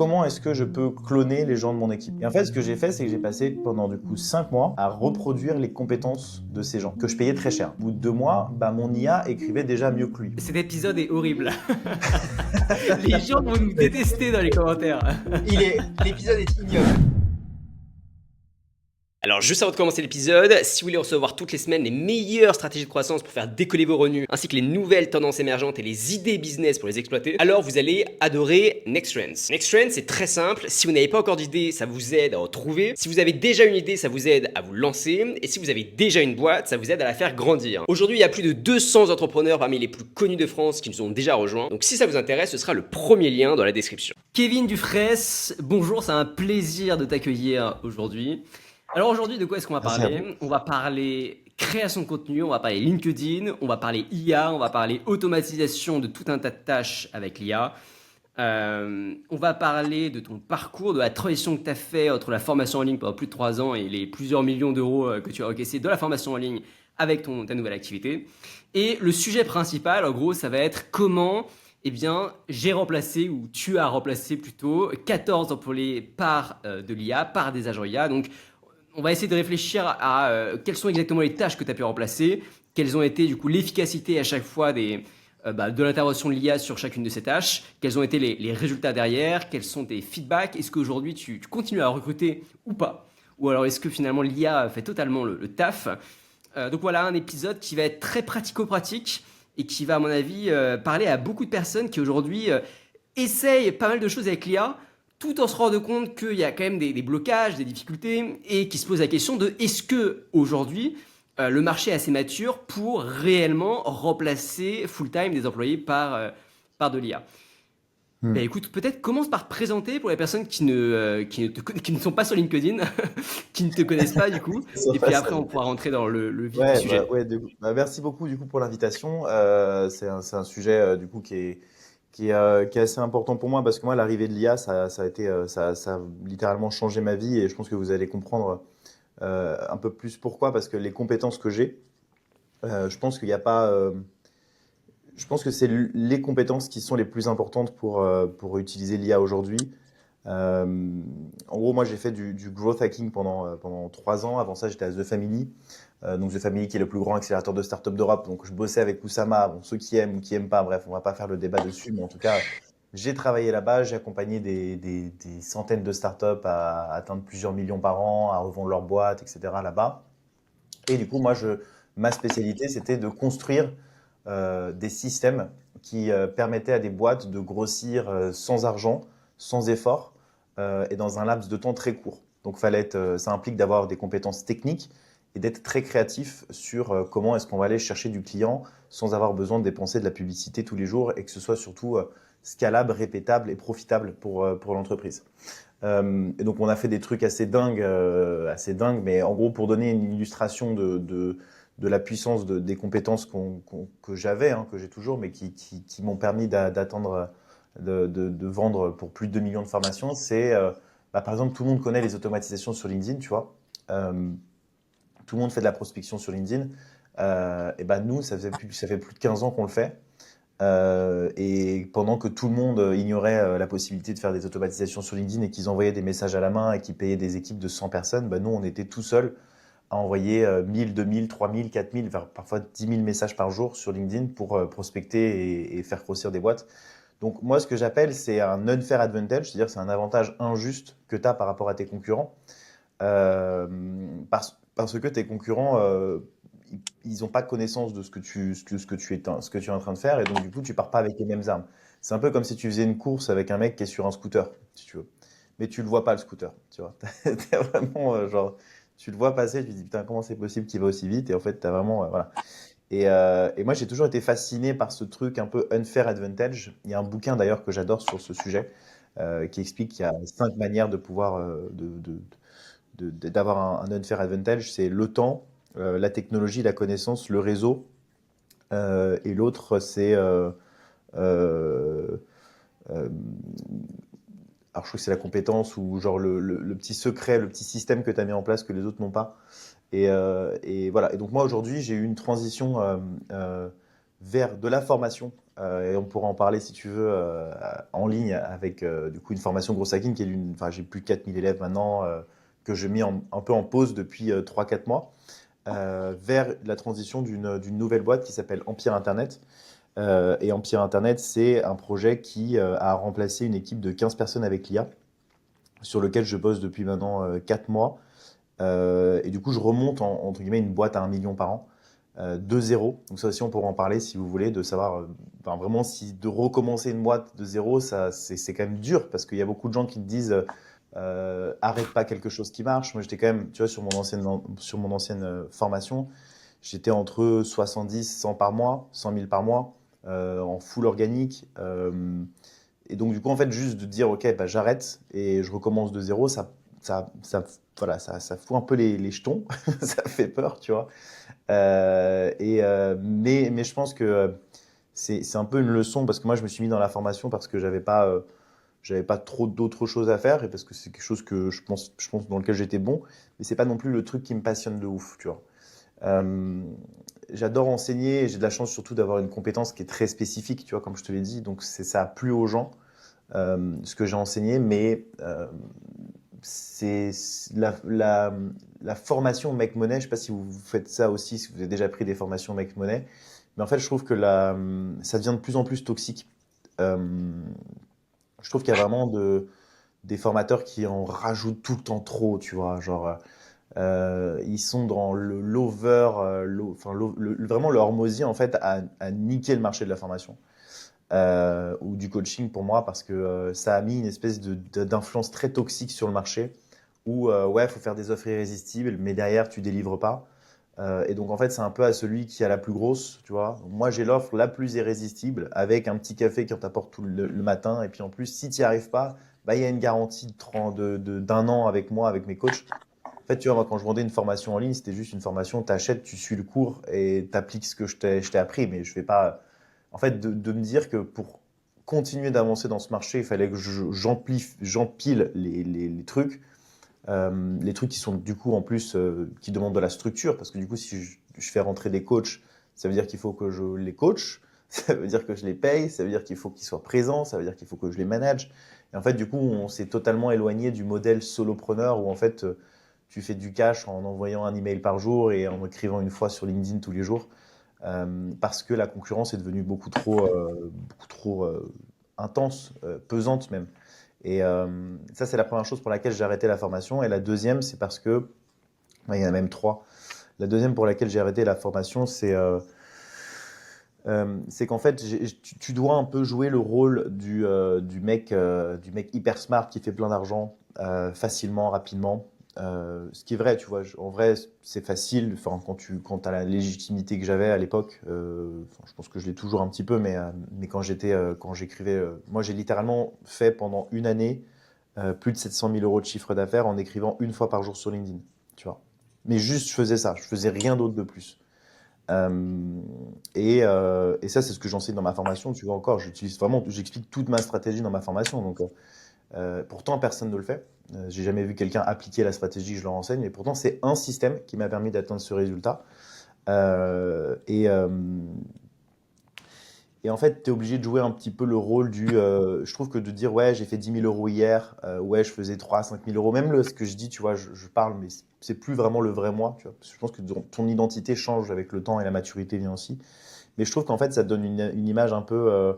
comment est-ce que je peux cloner les gens de mon équipe? Et en fait, ce que j'ai fait, c'est que j'ai passé pendant du coup 5 mois à reproduire les compétences de ces gens, que je payais très cher. Au bout de 2 mois, bah, mon IA écrivait déjà mieux que lui. Cet épisode est horrible. Les gens vont nous détester dans les commentaires. L'épisode est ignoble. Alors juste avant de commencer l'épisode, si vous voulez recevoir toutes les semaines les meilleures stratégies de croissance pour faire décoller vos revenus, ainsi que les nouvelles tendances émergentes et les idées business pour les exploiter, alors vous allez adorer Next Trends. Next Trends, c'est très simple. Si vous n'avez pas encore d'idée, ça vous aide à en trouver. Si vous avez déjà une idée, ça vous aide à vous lancer. Et si vous avez déjà une boîte, ça vous aide à la faire grandir. Aujourd'hui, il y a plus de 200 entrepreneurs parmi les plus connus de France qui nous ont déjà rejoints. Donc si ça vous intéresse, ce sera le premier lien dans la description. Kevin Dufresne, bonjour, c'est un plaisir de t'accueillir aujourd'hui. Alors aujourd'hui, de quoi est-ce qu'on va Merci à parler? vous. On va parler création de contenu, on va parler LinkedIn, on va parler IA, on va parler automatisation de tout un tas de tâches avec l'IA. On va parler de ton parcours, de la transition que tu as fait entre la formation en ligne pendant plus de 3 ans et les plusieurs millions d'euros que tu as encaissés de la formation en ligne avec ta nouvelle activité. Et le sujet principal, en gros, ça va être comment j'ai remplacé, ou tu as remplacé plutôt, 14 employés par de l'IA, par des agents IA. Donc, on va essayer de réfléchir à quelles sont exactement les tâches que tu as pu remplacer, quelles ont été du coup l'efficacité à chaque fois de l'intervention de l'IA sur chacune de ces tâches, quels ont été les résultats derrière, quels sont tes feedbacks, est-ce qu'aujourd'hui tu continues à recruter ou pas, ou alors est-ce que finalement l'IA fait totalement le taf. Donc voilà, un épisode qui va être très pratico-pratique et qui va à mon avis parler à beaucoup de personnes qui aujourd'hui essayent pas mal de choses avec l'IA, tout en se rendant compte qu'il y a quand même des blocages, des difficultés, et qui se pose la question de est-ce que aujourd'hui le marché est assez mature pour réellement remplacer full-time des employés par de l'IA. Ben Hmm. écoute, peut-être commence par te présenter pour les personnes qui ne sont pas sur LinkedIn, qui ne te connaissent pas du coup, Ça et puis passe. après on pourra rentrer dans le vif du Ouais, bah, sujet. ouais, merci beaucoup du coup pour l'invitation. C'est un sujet du coup qui est assez important pour moi parce que moi l'arrivée de l'IA ça a été ça a littéralement changé ma vie et je pense que vous allez comprendre un peu plus pourquoi parce que les compétences que j'ai, je pense qu'il n'y a pas je pense que c'est les compétences qui sont les plus importantes pour utiliser l'IA aujourd'hui. Euh, En gros, moi, j'ai fait du growth hacking pendant 3 ans. Avant ça, j'étais à The Family. Donc, The Family, qui est le plus grand accélérateur de start-up d'Europe. Donc, je bossais avec Oussama. Bon, ceux qui aiment ou qui aiment pas, bref, on va pas faire le débat dessus. Mais en tout cas, j'ai travaillé là-bas. J'ai accompagné des centaines de startups à atteindre plusieurs millions par an, à revendre leurs boîtes, etc. là-bas. Et du coup, ma spécialité, c'était de construire des systèmes qui permettaient à des boîtes de grossir sans argent, sans effort, et dans un laps de temps très court. Donc, ça implique d'avoir des compétences techniques et d'être très créatif sur comment est-ce qu'on va aller chercher du client sans avoir besoin de dépenser de la publicité tous les jours et que ce soit surtout scalable, répétable et profitable pour l'entreprise. Et donc on a fait des trucs assez dingues, mais en gros pour donner une illustration de la puissance des compétences que j'avais, hein, que j'ai toujours, mais qui m'ont permis d'atteindre, de vendre pour plus de 2 millions de formations, c'est bah, par exemple tout le monde connaît les automatisations sur LinkedIn, tu vois. Tout le monde fait de la prospection sur LinkedIn. Et ben nous, ça fait plus de 15 ans qu'on le fait. Et pendant que tout le monde ignorait la possibilité de faire des automatisations sur LinkedIn et qu'ils envoyaient des messages à la main et qu'ils payaient des équipes de 100 personnes, bah nous, on était tout seuls à envoyer 1000, 2000, 3000, 4000, parfois 10 000 messages par jour sur LinkedIn pour prospecter et faire grossir des boîtes. Donc moi, ce que j'appelle, c'est un unfair advantage, c'est-à-dire c'est un avantage injuste que tu as par rapport à tes concurrents. Parce que tes concurrents, ils n'ont pas connaissance de ce que tu es en train de faire, et donc du coup, tu pars pas avec les mêmes armes. C'est un peu comme si tu faisais une course avec un mec qui est sur un scooter, si tu veux. Mais tu le vois pas le scooter, tu vois. T'es vraiment genre, tu le vois passer, tu te dis putain, comment c'est possible qu'il va aussi vite, et en fait, t'as vraiment, voilà. Et moi, j'ai toujours été fasciné par ce truc un peu unfair advantage. Il y a un bouquin d'ailleurs que j'adore sur ce sujet qui explique qu'il y a 5 manières de pouvoir d'avoir un unfair advantage, c'est le temps, la technologie, la connaissance, le réseau, et l'autre c'est euh, euh, alors je crois que c'est la compétence ou genre le petit secret, le petit système que tu as mis en place que les autres n'ont pas. Et voilà. Et donc moi aujourd'hui j'ai eu une transition vers de la formation et on pourra en parler si tu veux en ligne avec du coup une formation Gros Hacking qui est enfin j'ai plus de 4000 élèves maintenant que j'ai mis un peu en pause depuis 3-4 mois vers la transition d'une nouvelle boîte qui s'appelle Empire Internet. Et Empire Internet, c'est un projet qui a remplacé une équipe de 15 personnes avec l'IA, sur lequel je bosse depuis maintenant 4 mois. Et du coup, je remonte entre guillemets une boîte à 1 million par an, de zéro. Donc ça aussi, on pourra en parler si vous voulez, de savoir enfin, vraiment si de recommencer une boîte de zéro, ça, c'est quand même dur, parce qu'il y a beaucoup de gens qui te disent arrête pas quelque chose qui marche. Moi, j'étais quand même, tu vois, sur mon ancienne formation, j'étais entre 70, 100 par mois, 100 000 par mois, en full organique. Et donc, du coup, en fait, juste de dire, OK, bah, j'arrête et je recommence de zéro, ça, voilà, ça fout un peu les jetons. Ça fait peur, tu vois. Mais je pense que c'est un peu une leçon parce que moi, je me suis mis dans la formation parce que j'avais pas trop d'autres choses à faire et parce que c'est quelque chose que je pense dans lequel j'étais bon. Mais c'est pas non plus le truc qui me passionne de ouf, tu vois. Euh, J'adore enseigner et j'ai de la chance surtout d'avoir une compétence qui est très spécifique, tu vois, comme je te l'ai dit. Donc ça a plu aux gens ce que j'ai enseigné, mais c'est la formation Make Money. Je ne sais pas si vous faites ça aussi, si vous avez déjà pris des formations Make Money, mais en fait, je trouve que ça devient de plus en plus toxique. Euh, je trouve qu'il y a vraiment des formateurs qui en rajoutent tout le temps trop, tu vois, genre. Ils sont dans l'over, enfin, vraiment le hormozy en fait a niqué le marché de la formation ou du coaching pour moi parce que ça a mis une espèce d'influence très toxique sur le marché où ouais, faut faire des offres irrésistibles, mais derrière tu délivres pas. Et donc en fait, c'est un peu à celui qui a la plus grosse, tu vois. Moi, j'ai l'offre la plus irrésistible avec un petit café qui t'apporte tout le matin. Et puis en plus, si tu n'y arrives pas, bah, il y a une garantie d'un an avec moi, avec mes coachs. En fait, tu vois, moi, quand je vendais une formation en ligne, c'était juste une formation, tu achètes, tu suis le cours et tu appliques ce que je t'ai appris. Mais je fais pas. En fait, de me dire que pour continuer d'avancer dans ce marché, il fallait que j'empile les trucs qui sont du coup en plus qui demandent de la structure. Parce que du coup, si je fais rentrer des coachs, ça veut dire qu'il faut que je les coach, ça veut dire que je les paye, ça veut dire qu'il faut qu'ils soient présents, ça veut dire qu'il faut que je les manage. Et en fait, du coup, on s'est totalement éloigné du modèle solopreneur où en fait, tu fais du cash en envoyant un email par jour et en écrivant une fois sur LinkedIn tous les jours, parce que la concurrence est devenue beaucoup trop intense, pesante même. Et ça, c'est la première chose pour laquelle j'ai arrêté la formation. Et la deuxième, c'est parce que, enfin, il y en a même trois. La deuxième pour laquelle j'ai arrêté la formation, c'est qu'en fait, tu dois un peu jouer le rôle du mec hyper smart qui fait plein d'argent facilement, rapidement. Ce qui est vrai, tu vois. En vrai, c'est facile. Enfin, quand as la légitimité que j'avais à l'époque, enfin, je pense que je l'ai toujours un petit peu, mais quand j'écrivais, moi, j'ai littéralement fait pendant une année plus de 700 000 euros de chiffre d'affaires en écrivant une fois par jour sur LinkedIn, tu vois. Mais juste, je faisais ça. Je faisais rien d'autre de plus. Et ça, c'est ce que j'enseigne dans ma formation. Tu vois encore, j'explique toute ma stratégie dans ma formation. Donc, pourtant, personne ne le fait. J'ai jamais vu quelqu'un appliquer la stratégie que je leur enseigne. Mais pourtant, c'est un système qui m'a permis d'atteindre ce résultat. Euh, et, euh, et en fait, tu es obligé de jouer un petit peu le rôle je trouve que de dire, ouais, j'ai fait 10 000 euros hier, ouais, je faisais 3 à 5 000 euros, même ce que je dis, tu vois, je parle, mais c'est plus vraiment le vrai moi, tu vois. Parce que je pense que ton identité change avec le temps et la maturité vient aussi. Mais je trouve qu'en fait, ça te donne une image un peu.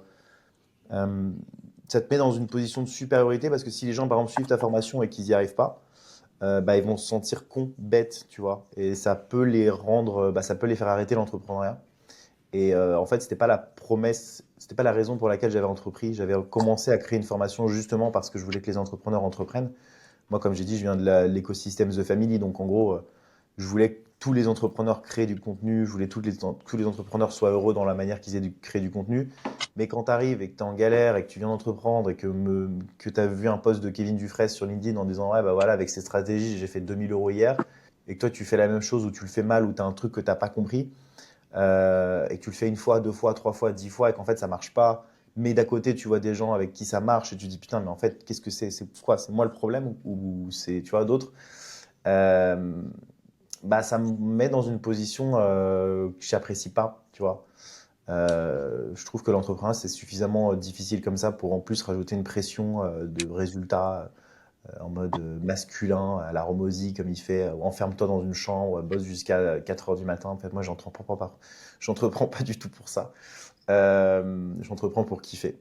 Euh, Ça te met dans une position de supériorité parce que si les gens, par exemple, suivent ta formation et qu'ils n'y arrivent pas, bah, ils vont se sentir cons, bêtes, tu vois. Et ça peut les rendre, bah, ça peut les faire arrêter l'entrepreneuriat. Et en fait, c'était pas la promesse, c'était pas la raison pour laquelle j'avais entrepris. J'avais commencé à créer une formation justement parce que je voulais que les entrepreneurs entreprennent. Moi, comme j'ai dit, je viens de l'écosystème The Family, donc en gros, je voulais que tous les entrepreneurs créent du contenu, je voulais que tous les entrepreneurs soient heureux dans la manière qu'ils aient de créer du contenu. Mais quand tu arrives et que tu es en galère et que tu viens d'entreprendre et que tu as vu un post de Kevin Dufresne sur LinkedIn en disant ouais, bah voilà, avec ces stratégies, j'ai fait 2 000 euros hier, et que toi tu fais la même chose ou tu le fais mal ou tu as un truc que tu n'as pas compris, et que tu le fais une fois, deux fois, trois fois, 10 fois et qu'en fait ça marche pas, mais d'à côté tu vois des gens avec qui ça marche et tu te dis putain, mais en fait, qu'est-ce que c'est quoi? C'est moi le problème ou c'est tu vois d'autres? Bah, ça me met dans une position que j'apprécie pas, tu vois. Je trouve que l'entrepreneuriat, c'est suffisamment difficile comme ça pour en plus rajouter une pression de résultats en mode masculin, à la Hormozy, comme il fait, enferme-toi dans une chambre, bosse jusqu'à 4 heures du matin. En fait, moi, j'entreprends pas du tout pour ça. J'entreprends pour kiffer.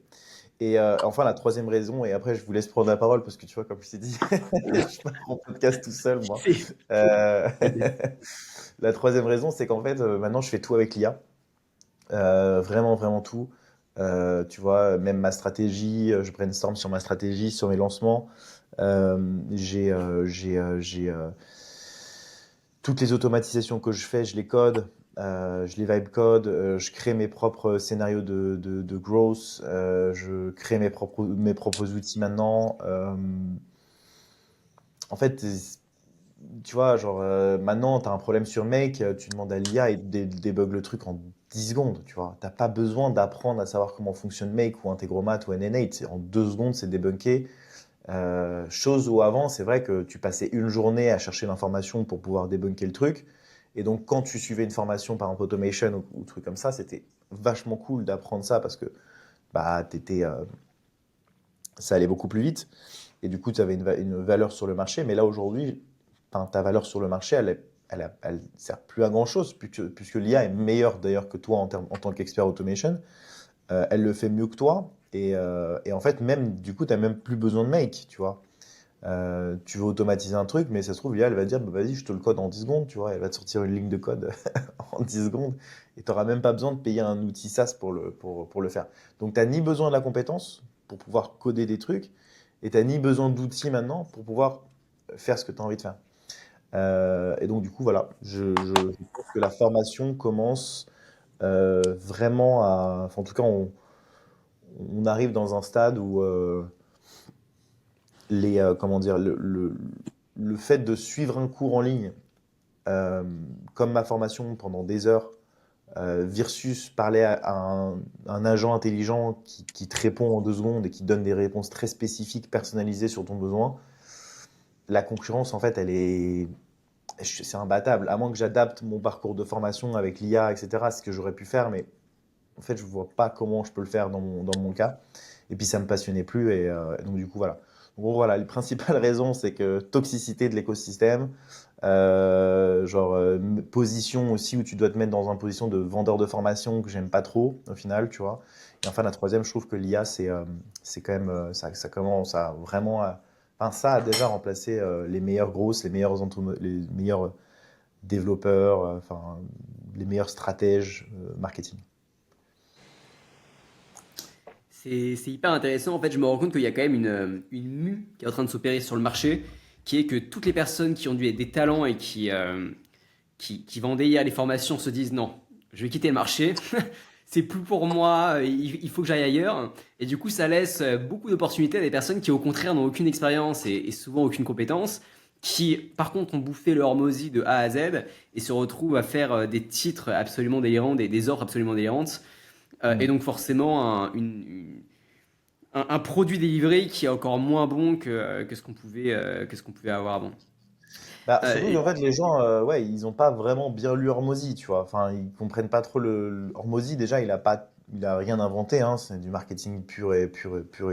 Et enfin, la troisième raison, et après, je vous laisse prendre la parole parce que tu vois, comme je t'ai dit, je fais mon podcast tout seul, moi. C'est- Euh, la troisième raison, c'est qu'en fait, maintenant, je fais tout avec l'IA. Vraiment, vraiment tout. Tu vois, même ma stratégie, je brainstorm sur ma stratégie, sur mes lancements. J'ai toutes les automatisations que je fais, je les code, je les vibe code, je crée mes propres scénarios de growth, je crée mes propres outils maintenant. En fait, tu vois, genre, maintenant, tu as un problème sur Make, tu demandes à l'IA et débug le truc en 10 secondes, tu vois. T'as pas besoin d'apprendre à savoir comment fonctionne Make ou Integromat ou N8. En 2 secondes, c'est débunké. Chose où avant, c'est vrai que tu passais une journée à chercher l'information pour pouvoir débunker le truc. Et donc, quand tu suivais une formation, par exemple Automation ou truc comme ça, c'était vachement cool d'apprendre ça parce que bah, ça allait beaucoup plus vite. Et du coup, tu avais une valeur sur le marché. Mais là, aujourd'hui, enfin, ta valeur sur le marché, elle sert plus à grand-chose puisque l'IA est meilleure d'ailleurs que toi en tant qu'expert automation. Elle le fait mieux que toi. Et en fait, même, du coup, tu n'as même plus besoin de make, tu vois. Tu veux automatiser un truc, mais ça se trouve, l'IA, elle va dire, bah, vas-y, je te le code en 10 secondes, tu vois. Elle va te sortir une ligne de code en 10 secondes. Et tu n'auras même pas besoin de payer un outil SaaS pour le faire. Donc, tu n'as ni besoin de la compétence pour pouvoir coder des trucs, et tu n'as ni besoin d'outils maintenant pour pouvoir faire ce que tu as envie de faire. Et donc, du coup, voilà, je pense que la formation commence vraiment à. Enfin, en tout cas, on arrive dans un stade où comment dire, le fait de suivre un cours en ligne, euh, comme ma formation pendant des heures, versus parler à un agent intelligent qui te répond en 2 secondes et qui donne des réponses très spécifiques, personnalisées sur ton besoin, la concurrence, en fait, c'est imbattable. À moins que j'adapte mon parcours de formation avec l'IA, etc., ce que j'aurais pu faire, mais en fait, je vois pas comment je peux le faire dans mon cas. Et puis, ça me passionnait plus. Et donc, du coup, voilà. En gros, voilà, les principales raisons, c'est que toxicité de l'écosystème, genre position aussi où tu dois te mettre dans une position de vendeur de formation que j'aime pas trop, au final, tu vois. Et enfin, la troisième, je trouve que l'IA, c'est quand même, ça commence à vraiment. Enfin, ça a déjà remplacé les meilleures grosses, les meilleurs développeurs, enfin, les meilleurs stratèges marketing. C'est hyper intéressant. En fait, je me rends compte qu'il y a quand même une mue qui est en train de s'opérer sur le marché, qui est que toutes les personnes qui ont des talents et qui vendaient hier les formations se disent non, je vais quitter le marché, c'est plus pour moi, il faut que j'aille ailleurs. Et du coup, ça laisse beaucoup d'opportunités à des personnes qui, au contraire, n'ont aucune expérience et souvent aucune compétence, qui, par contre, ont bouffé le Hormozy de A à Z et se retrouvent à faire des titres absolument délirants, des offres absolument délirantes. Et Mm. donc, forcément, un produit délivré qui est encore moins bon que ce qu'on pouvait avoir avant. Bah, Euh, surtout qu'en et- fait, les gens, ouais, ils ont pas vraiment bien lu Hormozy, tu vois. Enfin, ils comprennent pas trop Hormozy, déjà, il a rien inventé, hein. C'est du marketing pur et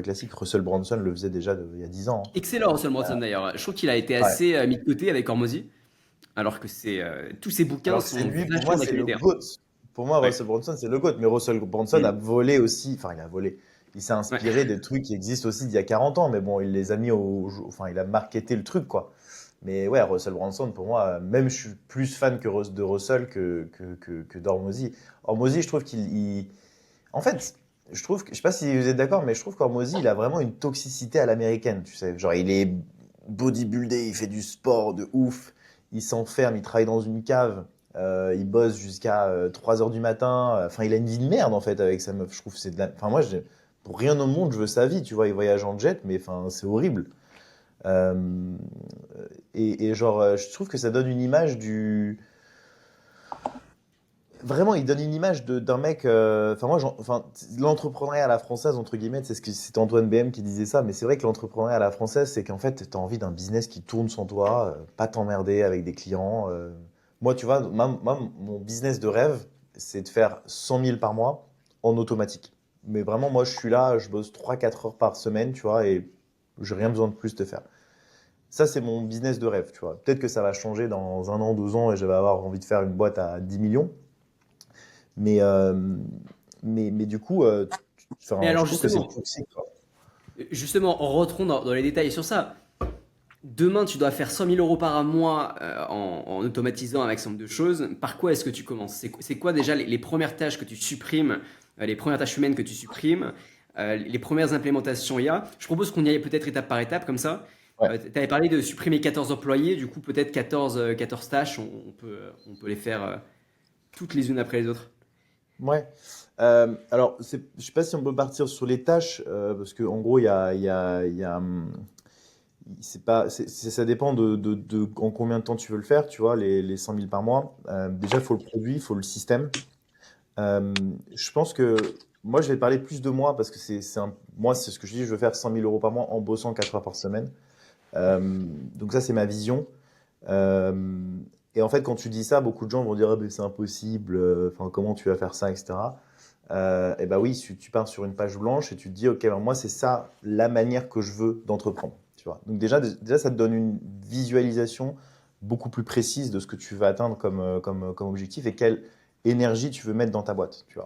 classique. Russell Brunson le faisait déjà il y a 10 ans, excellent Russell Brunson d'ailleurs. Je trouve qu'il a été hein. Ouais. assez mis de côté avec Hormozy, alors que tous ses bouquins Alors que c'est sont lui, pour vachement moi, c'est le d'actualité, hein. GOAT. Pour moi, Ouais. Russell Brunson, c'est le GOAT. Mais Russell Brunson a Mm. volé aussi, enfin, il a volé. Il s'est Ouais. inspiré des trucs qui existent aussi d'il y a 40 ans, mais bon, il les a mis enfin, il a marketé le truc, quoi. Mais ouais, Russell Brunson, pour moi, même je suis plus fan de Russell que d'Hormozy. Hormozy, je trouve en fait, je sais pas si vous êtes d'accord, mais je trouve qu'Hormozy, il a vraiment une toxicité à l'américaine, tu sais. Genre, il est bodybuildé, il fait du sport de ouf, il s'enferme, il travaille dans une cave, il bosse jusqu'à 3 heures du matin. Enfin, il a une vie de merde, en fait, avec sa meuf. Je trouve que c'est Enfin, moi, pour rien au monde, je veux sa vie, tu vois. Il voyage en jet, mais enfin, c'est horrible. Euh, et genre, je trouve que ça donne une image du. Vraiment, il donne une image d'un mec. Enfin, moi, enfin, l'entrepreneuriat à la française, entre guillemets, c'est Antoine BM qui disait ça, mais c'est vrai que l'entrepreneuriat à la française, c'est qu'en fait, tu as envie d'un business qui tourne sans toi, pas t'emmerder avec des clients. Moi, tu vois, mon business de rêve, c'est de faire 100 000 par mois en automatique. Mais vraiment, moi, je suis là, je bosse 3 4 heures par semaine, tu vois, et j'ai rien besoin de plus de faire. Ça, c'est mon business de rêve, tu vois. Peut-être que ça va changer dans 1 an, 2 ans, et je vais avoir envie de faire une boîte à 10 millions. Mais, euh, mais du coup, Mais enfin, je alors trouve que c'est justement, toxique, quoi. justement, rentrons dans les détails sur ça. Demain, tu dois faire 100 000 euros par mois en automatisant un maximum de choses. Par quoi est-ce que tu commences? C'est quoi déjà les premières tâches que tu supprimes, les premières tâches humaines que tu supprimes, les premières implémentations IA? Je propose qu'on y aille peut-être étape par étape, comme ça. Ouais. Tu avais parlé de supprimer 14 employés, du coup peut-être 14 tâches, on peut les faire toutes les unes après les autres. Ouais. Alors, je sais pas si on peut partir sur les tâches, parce que en gros, c'est pas, ça dépend de en combien de temps tu veux le faire, tu vois, les 100 000 par mois. Déjà, il faut le produit, il faut le système. Je pense que moi, je vais parler plus de moi parce que moi, c'est ce que je dis, je veux faire 100 000 euros par mois en bossant 4 heures par semaine. Donc ça, c'est ma vision. Euh, et en fait, quand tu dis ça, beaucoup de gens vont dire, ah, ben, c'est impossible, enfin, comment tu vas faire ça, etc. Et bah oui, tu pars sur une page blanche et tu te dis, ok, ben moi, c'est ça la manière que je veux d'entreprendre. Tu vois. Donc déjà, ça te donne une visualisation beaucoup plus précise de ce que tu veux atteindre comme objectif et quelle énergie tu veux mettre dans ta boîte. Tu vois.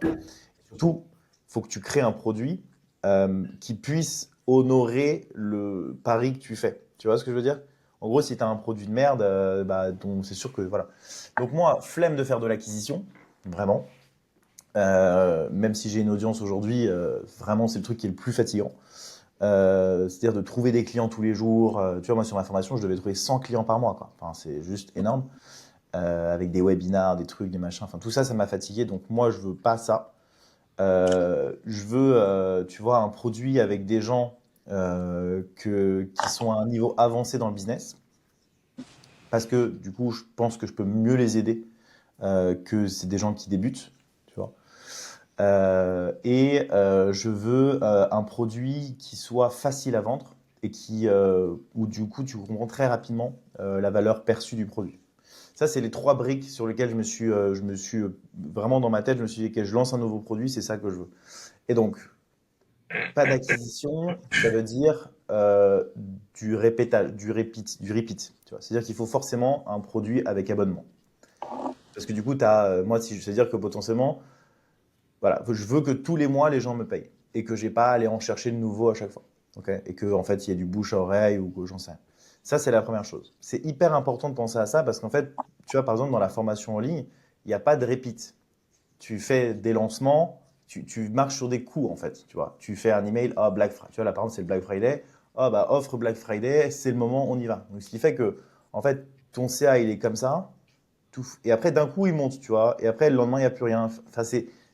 Surtout, il faut que tu crées un produit qui puisse honorer le pari que tu fais. Tu vois ce que je veux dire? En gros, si tu as un produit de merde, bah, c'est sûr que voilà. Donc moi, flemme de faire de l'acquisition, vraiment. Même si j'ai une audience aujourd'hui, vraiment c'est le truc qui est le plus fatigant. C'est-à-dire de trouver des clients tous les jours. Tu vois, moi sur ma formation, je devais trouver 100 clients par mois, quoi. Enfin, c'est juste énorme. Avec des webinars, des trucs, des machins. Enfin, tout ça, ça m'a fatigué. Donc moi, je veux pas ça. Je veux, tu vois, un produit avec des gens qui sont à un niveau avancé dans le business. Parce que du coup, je pense que je peux mieux les aider que c'est des gens qui débutent. Tu vois. Je veux un produit qui soit facile à vendre et où du coup tu comprends très rapidement la valeur perçue du produit. Ça, c'est les 3 briques sur lesquelles vraiment dans ma tête, je me suis dit, ok, je lance un nouveau produit, c'est ça que je veux. Et donc, pas d'acquisition, ça veut dire du repeat, tu vois. C'est-à-dire qu'il faut forcément un produit avec abonnement. Parce que du coup, moi, si je sais dire que potentiellement, voilà, je veux que tous les mois, les gens me payent et que j'ai pas à aller en chercher de nouveau à chaque fois. Ok. Et que en fait, il y ait du bouche à oreille ou que j'en sais rien. Ça, c'est la première chose. C'est hyper important de penser à ça parce qu'en fait, tu vois, par exemple, dans la formation en ligne, il n'y a pas de repeat. Tu fais des lancements, tu marches sur des coups en fait. Tu vois, tu fais un email, ah, Black Friday. Tu vois, là, par exemple, c'est le Black Friday. Ah, bah, offre Black Friday, c'est le moment, on y va. Donc, ce qui fait que, en fait, ton CA, il est comme ça tout. Et après, d'un coup, il monte, tu vois. Et après, le lendemain, il n'y a plus rien. Enfin,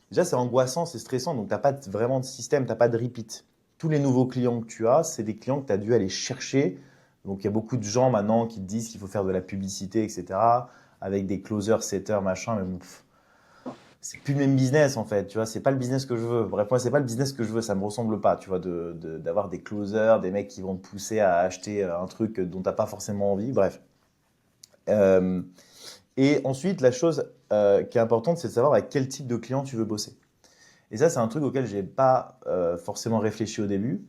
déjà, c'est angoissant, c'est stressant. Donc, tu n'as pas vraiment de système, tu n'as pas de repeat. Tous les nouveaux clients que tu as, c'est des clients que tu as dû aller chercher. Donc, il y a beaucoup de gens maintenant qui te disent qu'il faut faire de la publicité, etc. Avec des closers, setters, machin. Mais bon, c'est plus le même business, en fait. Tu vois, c'est pas le business que je veux. Bref, moi, c'est pas le business que je veux. Ça me ressemble pas, tu vois, d'avoir des closers, des mecs qui vont te pousser à acheter un truc dont tu n'as pas forcément envie. Bref. Euh, et ensuite, la chose qui est importante, c'est de savoir avec quel type de client tu veux bosser. Et ça, c'est un truc auquel j'ai pas forcément réfléchi au début,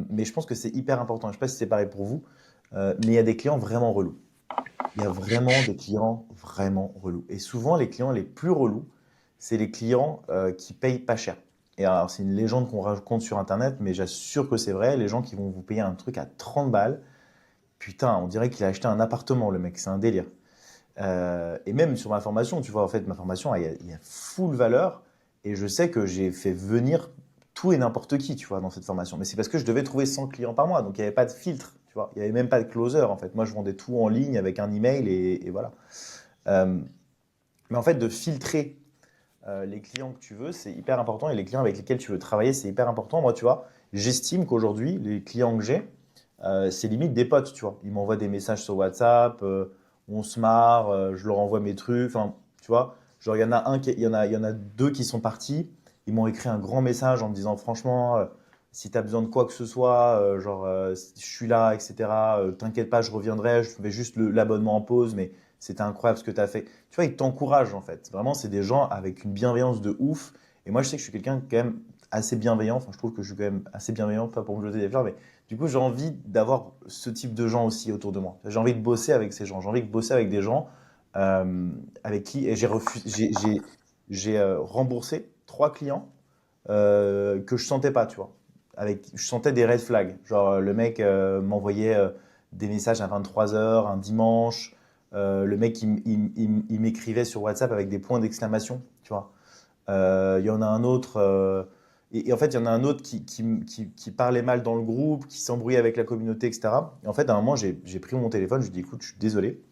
mais je pense que c'est hyper important. Je ne sais pas si c'est pareil pour vous, mais il y a des clients vraiment relous. Il y a vraiment des clients vraiment relous. Et souvent, les clients les plus relous, c'est les clients qui payent pas cher. Et alors, c'est une légende qu'on raconte sur Internet, mais j'assure que c'est vrai. Les gens qui vont vous payer un truc à 30 balles, putain, on dirait qu'il a acheté un appartement, le mec, c'est un délire. Et même sur ma formation, tu vois, en fait, ma formation, il y a full valeur. Et je sais que j'ai fait venir tout et n'importe qui, tu vois, dans cette formation. Mais c'est parce que je devais trouver 100 clients par mois. Donc, il n'y avait pas de filtre, tu vois. Il n'y avait même pas de closer, en fait. Moi, je vendais tout en ligne avec un email et voilà. Euh, mais en fait, de filtrer les clients que tu veux, c'est hyper important. Et les clients avec lesquels tu veux travailler, c'est hyper important. Moi, tu vois, j'estime qu'aujourd'hui, les clients que j'ai, c'est limite des potes, tu vois. Ils m'envoient des messages sur WhatsApp, on se marre, je leur envoie mes trucs, enfin, tu vois. Genre, il y en a 2 qui sont partis, ils m'ont écrit un grand message en me disant, franchement, si tu as besoin de quoi que ce soit, je suis là, etc. T'inquiète pas, je reviendrai, je fais juste l'abonnement en pause, mais c'était incroyable ce que tu as fait. Tu vois, ils t'encouragent en fait. Vraiment, c'est des gens avec une bienveillance de ouf. Et moi, je sais que je suis quelqu'un quand même assez bienveillant. Enfin, je trouve que je suis quand même assez bienveillant, pas pour me jeter des fleurs, mais du coup, j'ai envie d'avoir ce type de gens aussi autour de moi. J'ai envie de bosser avec ces gens. J'ai envie de bosser avec des gens avec qui. Et j'ai remboursé 3 clients que je sentais pas, tu vois. Je sentais des red flags. Genre, le mec m'envoyait des messages à 23 heures un dimanche. Le mec, il m'écrivait sur WhatsApp avec des points d'exclamation, tu vois. Il y en a un autre. Et en fait, il y en a un autre qui parlait mal dans le groupe, qui s'embrouillait avec la communauté, etc. Et en fait, à un moment, j'ai pris mon téléphone, je lui ai dit, écoute, je suis désolé,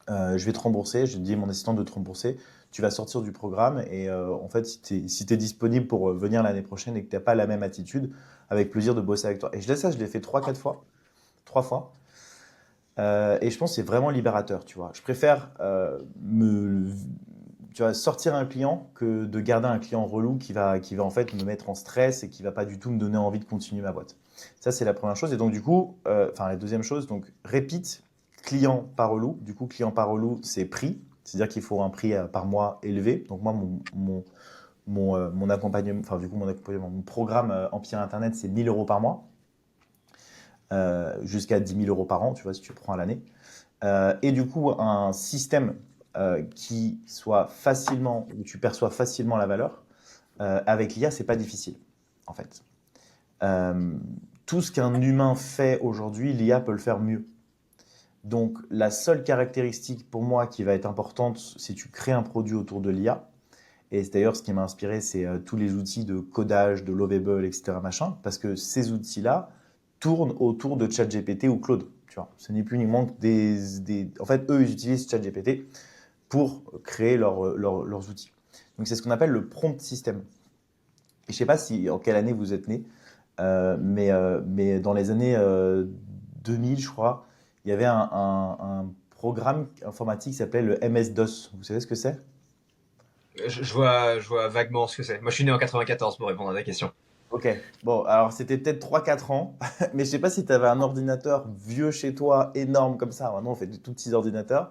je vais te rembourser. J'ai dit à mon assistant de te rembourser. Tu vas sortir du programme et en fait, si tu es disponible pour venir l'année prochaine et que tu n'as pas la même attitude, avec plaisir de bosser avec toi. Et je l'ai fait 3 4 fois, 3 fois. Et je pense que c'est vraiment libérateur, tu vois. Je préfère tu vois, sortir un client que de garder un client relou qui va en fait me mettre en stress et qui va pas du tout me donner envie de continuer ma boîte. Ça, c'est la première chose. Et donc, du coup, enfin, la deuxième chose, donc, repeat, client par relou. Du coup, client par relou, c'est prix. C'est-à-dire qu'il faut un prix par mois élevé. Donc, moi, mon accompagnement, enfin, du coup, mon programme Empire Internet, c'est 1 000 € par mois, jusqu'à 10 000 € par an, tu vois, si tu prends à l'année. Et du coup, un système qui soit facilement, où tu perçois facilement la valeur, avec l'IA, c'est pas difficile, en fait. Euh, Tout ce qu'un humain fait aujourd'hui, l'IA peut le faire mieux. Donc, la seule caractéristique pour moi qui va être importante, c'est tu crées un produit autour de l'IA. Et c'est d'ailleurs ce qui m'a inspiré, c'est tous les outils de codage, de Lovable, etc. machin, parce que ces outils-là tournent autour de ChatGPT ou Claude. Tu vois, ce n'est plus uniquement que En fait, eux, ils utilisent ChatGPT pour créer leurs outils. Donc, c'est ce qu'on appelle le prompt system. Et je ne sais pas en quelle année vous êtes né, mais dans les années 2000, je crois, il y avait un programme informatique qui s'appelait le MS-DOS. Vous savez ce que c'est? Je vois vaguement ce que c'est. Moi, je suis né en 94 pour répondre à ta question. Ok, bon, alors c'était peut-être 3 4 ans, mais je sais pas si tu avais un ordinateur vieux chez toi, énorme comme ça. Maintenant, on fait des tout petits ordinateurs.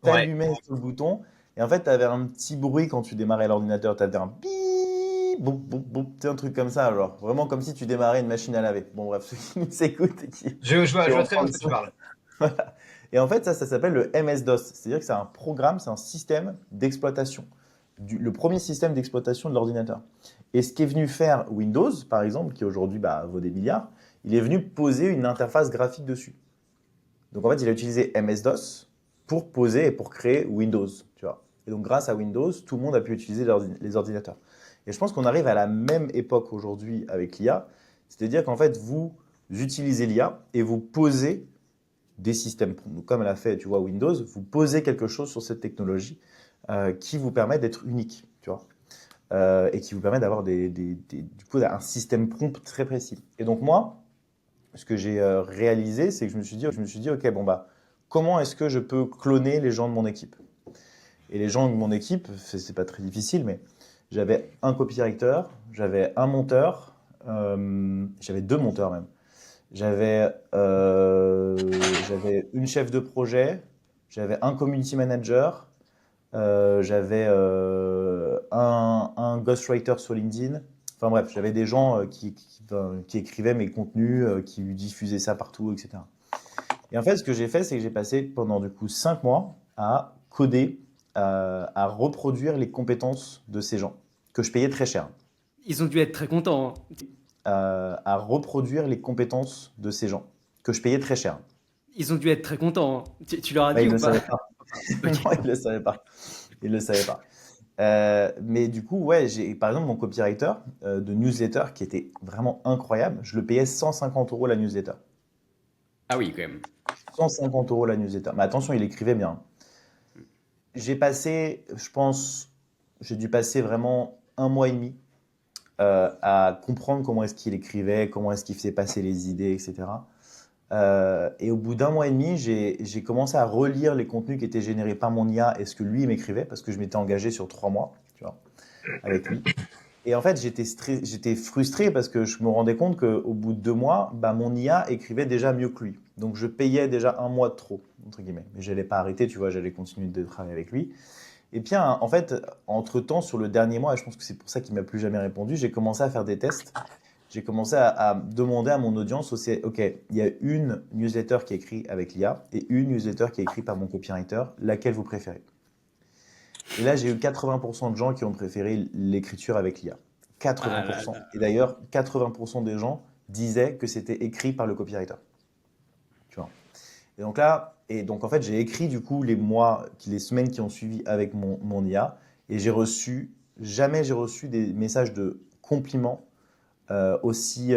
Tu Ouais. allumais sur le bouton, et en fait, tu avais un petit bruit quand tu démarrais l'ordinateur. Tu avais un bip, boum, boum, boum, tu sais, un truc comme ça, alors vraiment comme si tu démarrais une machine à laver. Bon, bref, ceux qui nous écoutent et qui Je vois ont très bien de ce que tu parles. Voilà. Et en fait, ça s'appelle le MS-DOS. C'est-à-dire que c'est un programme, c'est un système d'exploitation. Le premier système d'exploitation de l'ordinateur. Et ce qu'est venu faire Windows, par exemple, qui aujourd'hui vaut des milliards, il est venu poser une interface graphique dessus. Donc en fait, il a utilisé MS-DOS pour poser et pour créer Windows. Tu vois. Et donc grâce à Windows, tout le monde a pu utiliser les ordinateurs. Et je pense qu'on arrive à la même époque aujourd'hui avec l'IA. C'est-à-dire qu'en fait, vous utilisez l'IA et vous posez des systèmes, comme elle a fait, tu vois, Windows, vous posez quelque chose sur cette technologie qui vous permet d'être unique, tu vois, et qui vous permet d'avoir du coup, un système prompt très précis. Et donc moi, ce que j'ai réalisé, c'est que je me suis dit, ok, bon comment est-ce que je peux cloner les gens de mon équipe? Et les gens de mon équipe, c'est pas très difficile, mais j'avais un copywriter, j'avais un monteur, j'avais 2 monteurs même. J'avais une chef de projet, j'avais un community manager, j'avais un ghostwriter sur LinkedIn. Enfin bref, j'avais des gens qui écrivaient mes contenus, qui diffusaient ça partout, etc. Et en fait, ce que j'ai fait, c'est que j'ai passé pendant du coup 5 mois à coder, à reproduire les compétences de ces gens, que je payais très cher. Ils ont dû être très contents, hein. À reproduire les compétences de ces gens, que je payais très cher. Ils ont dû être très contents, hein. Tu leur as Ouais, dit il ou le pas? savait pas. Ok. Non, il le savait pas. Il le savait pas. Mais du coup, ouais, j'ai par exemple mon copywriter de newsletter qui était vraiment incroyable. Je le payais 150 € la newsletter. Ah oui, quand même. 150 € la newsletter. Mais attention, il écrivait bien. J'ai passé, je pense, j'ai dû passer vraiment un mois et demi à comprendre comment est-ce qu'il écrivait, comment est-ce qu'il faisait passer les idées, etc. Et au bout d'un mois et demi, j'ai commencé à relire les contenus qui étaient générés par mon IA et ce que lui m'écrivait, parce que je m'étais engagé sur 3 mois, tu vois, avec lui. Et en fait, j'étais frustré parce que je me rendais compte qu'au bout de 2 mois, mon IA écrivait déjà mieux que lui. Donc je payais déjà un mois de trop, entre guillemets. Mais je n'allais pas arrêter, tu vois, j'allais continuer de travailler avec lui. Et puis en fait, entre-temps, sur le dernier mois, et je pense que c'est pour ça qu'il m'a plus jamais répondu, j'ai commencé à faire des tests. J'ai commencé à demander à mon audience aussi, OK, il y a une newsletter qui est écrite avec l'IA et une newsletter qui est écrite par mon copywriter, laquelle vous préférez? Et là, j'ai eu 80% de gens qui ont préféré l'écriture avec l'IA. Ah là 80%. là. Et d'ailleurs, 80% des gens disaient que c'était écrit par le copywriter. Tu vois. Et donc là, et donc en fait, j'ai écrit du coup les semaines qui ont suivi avec mon IA et jamais j'ai reçu des messages de compliments aussi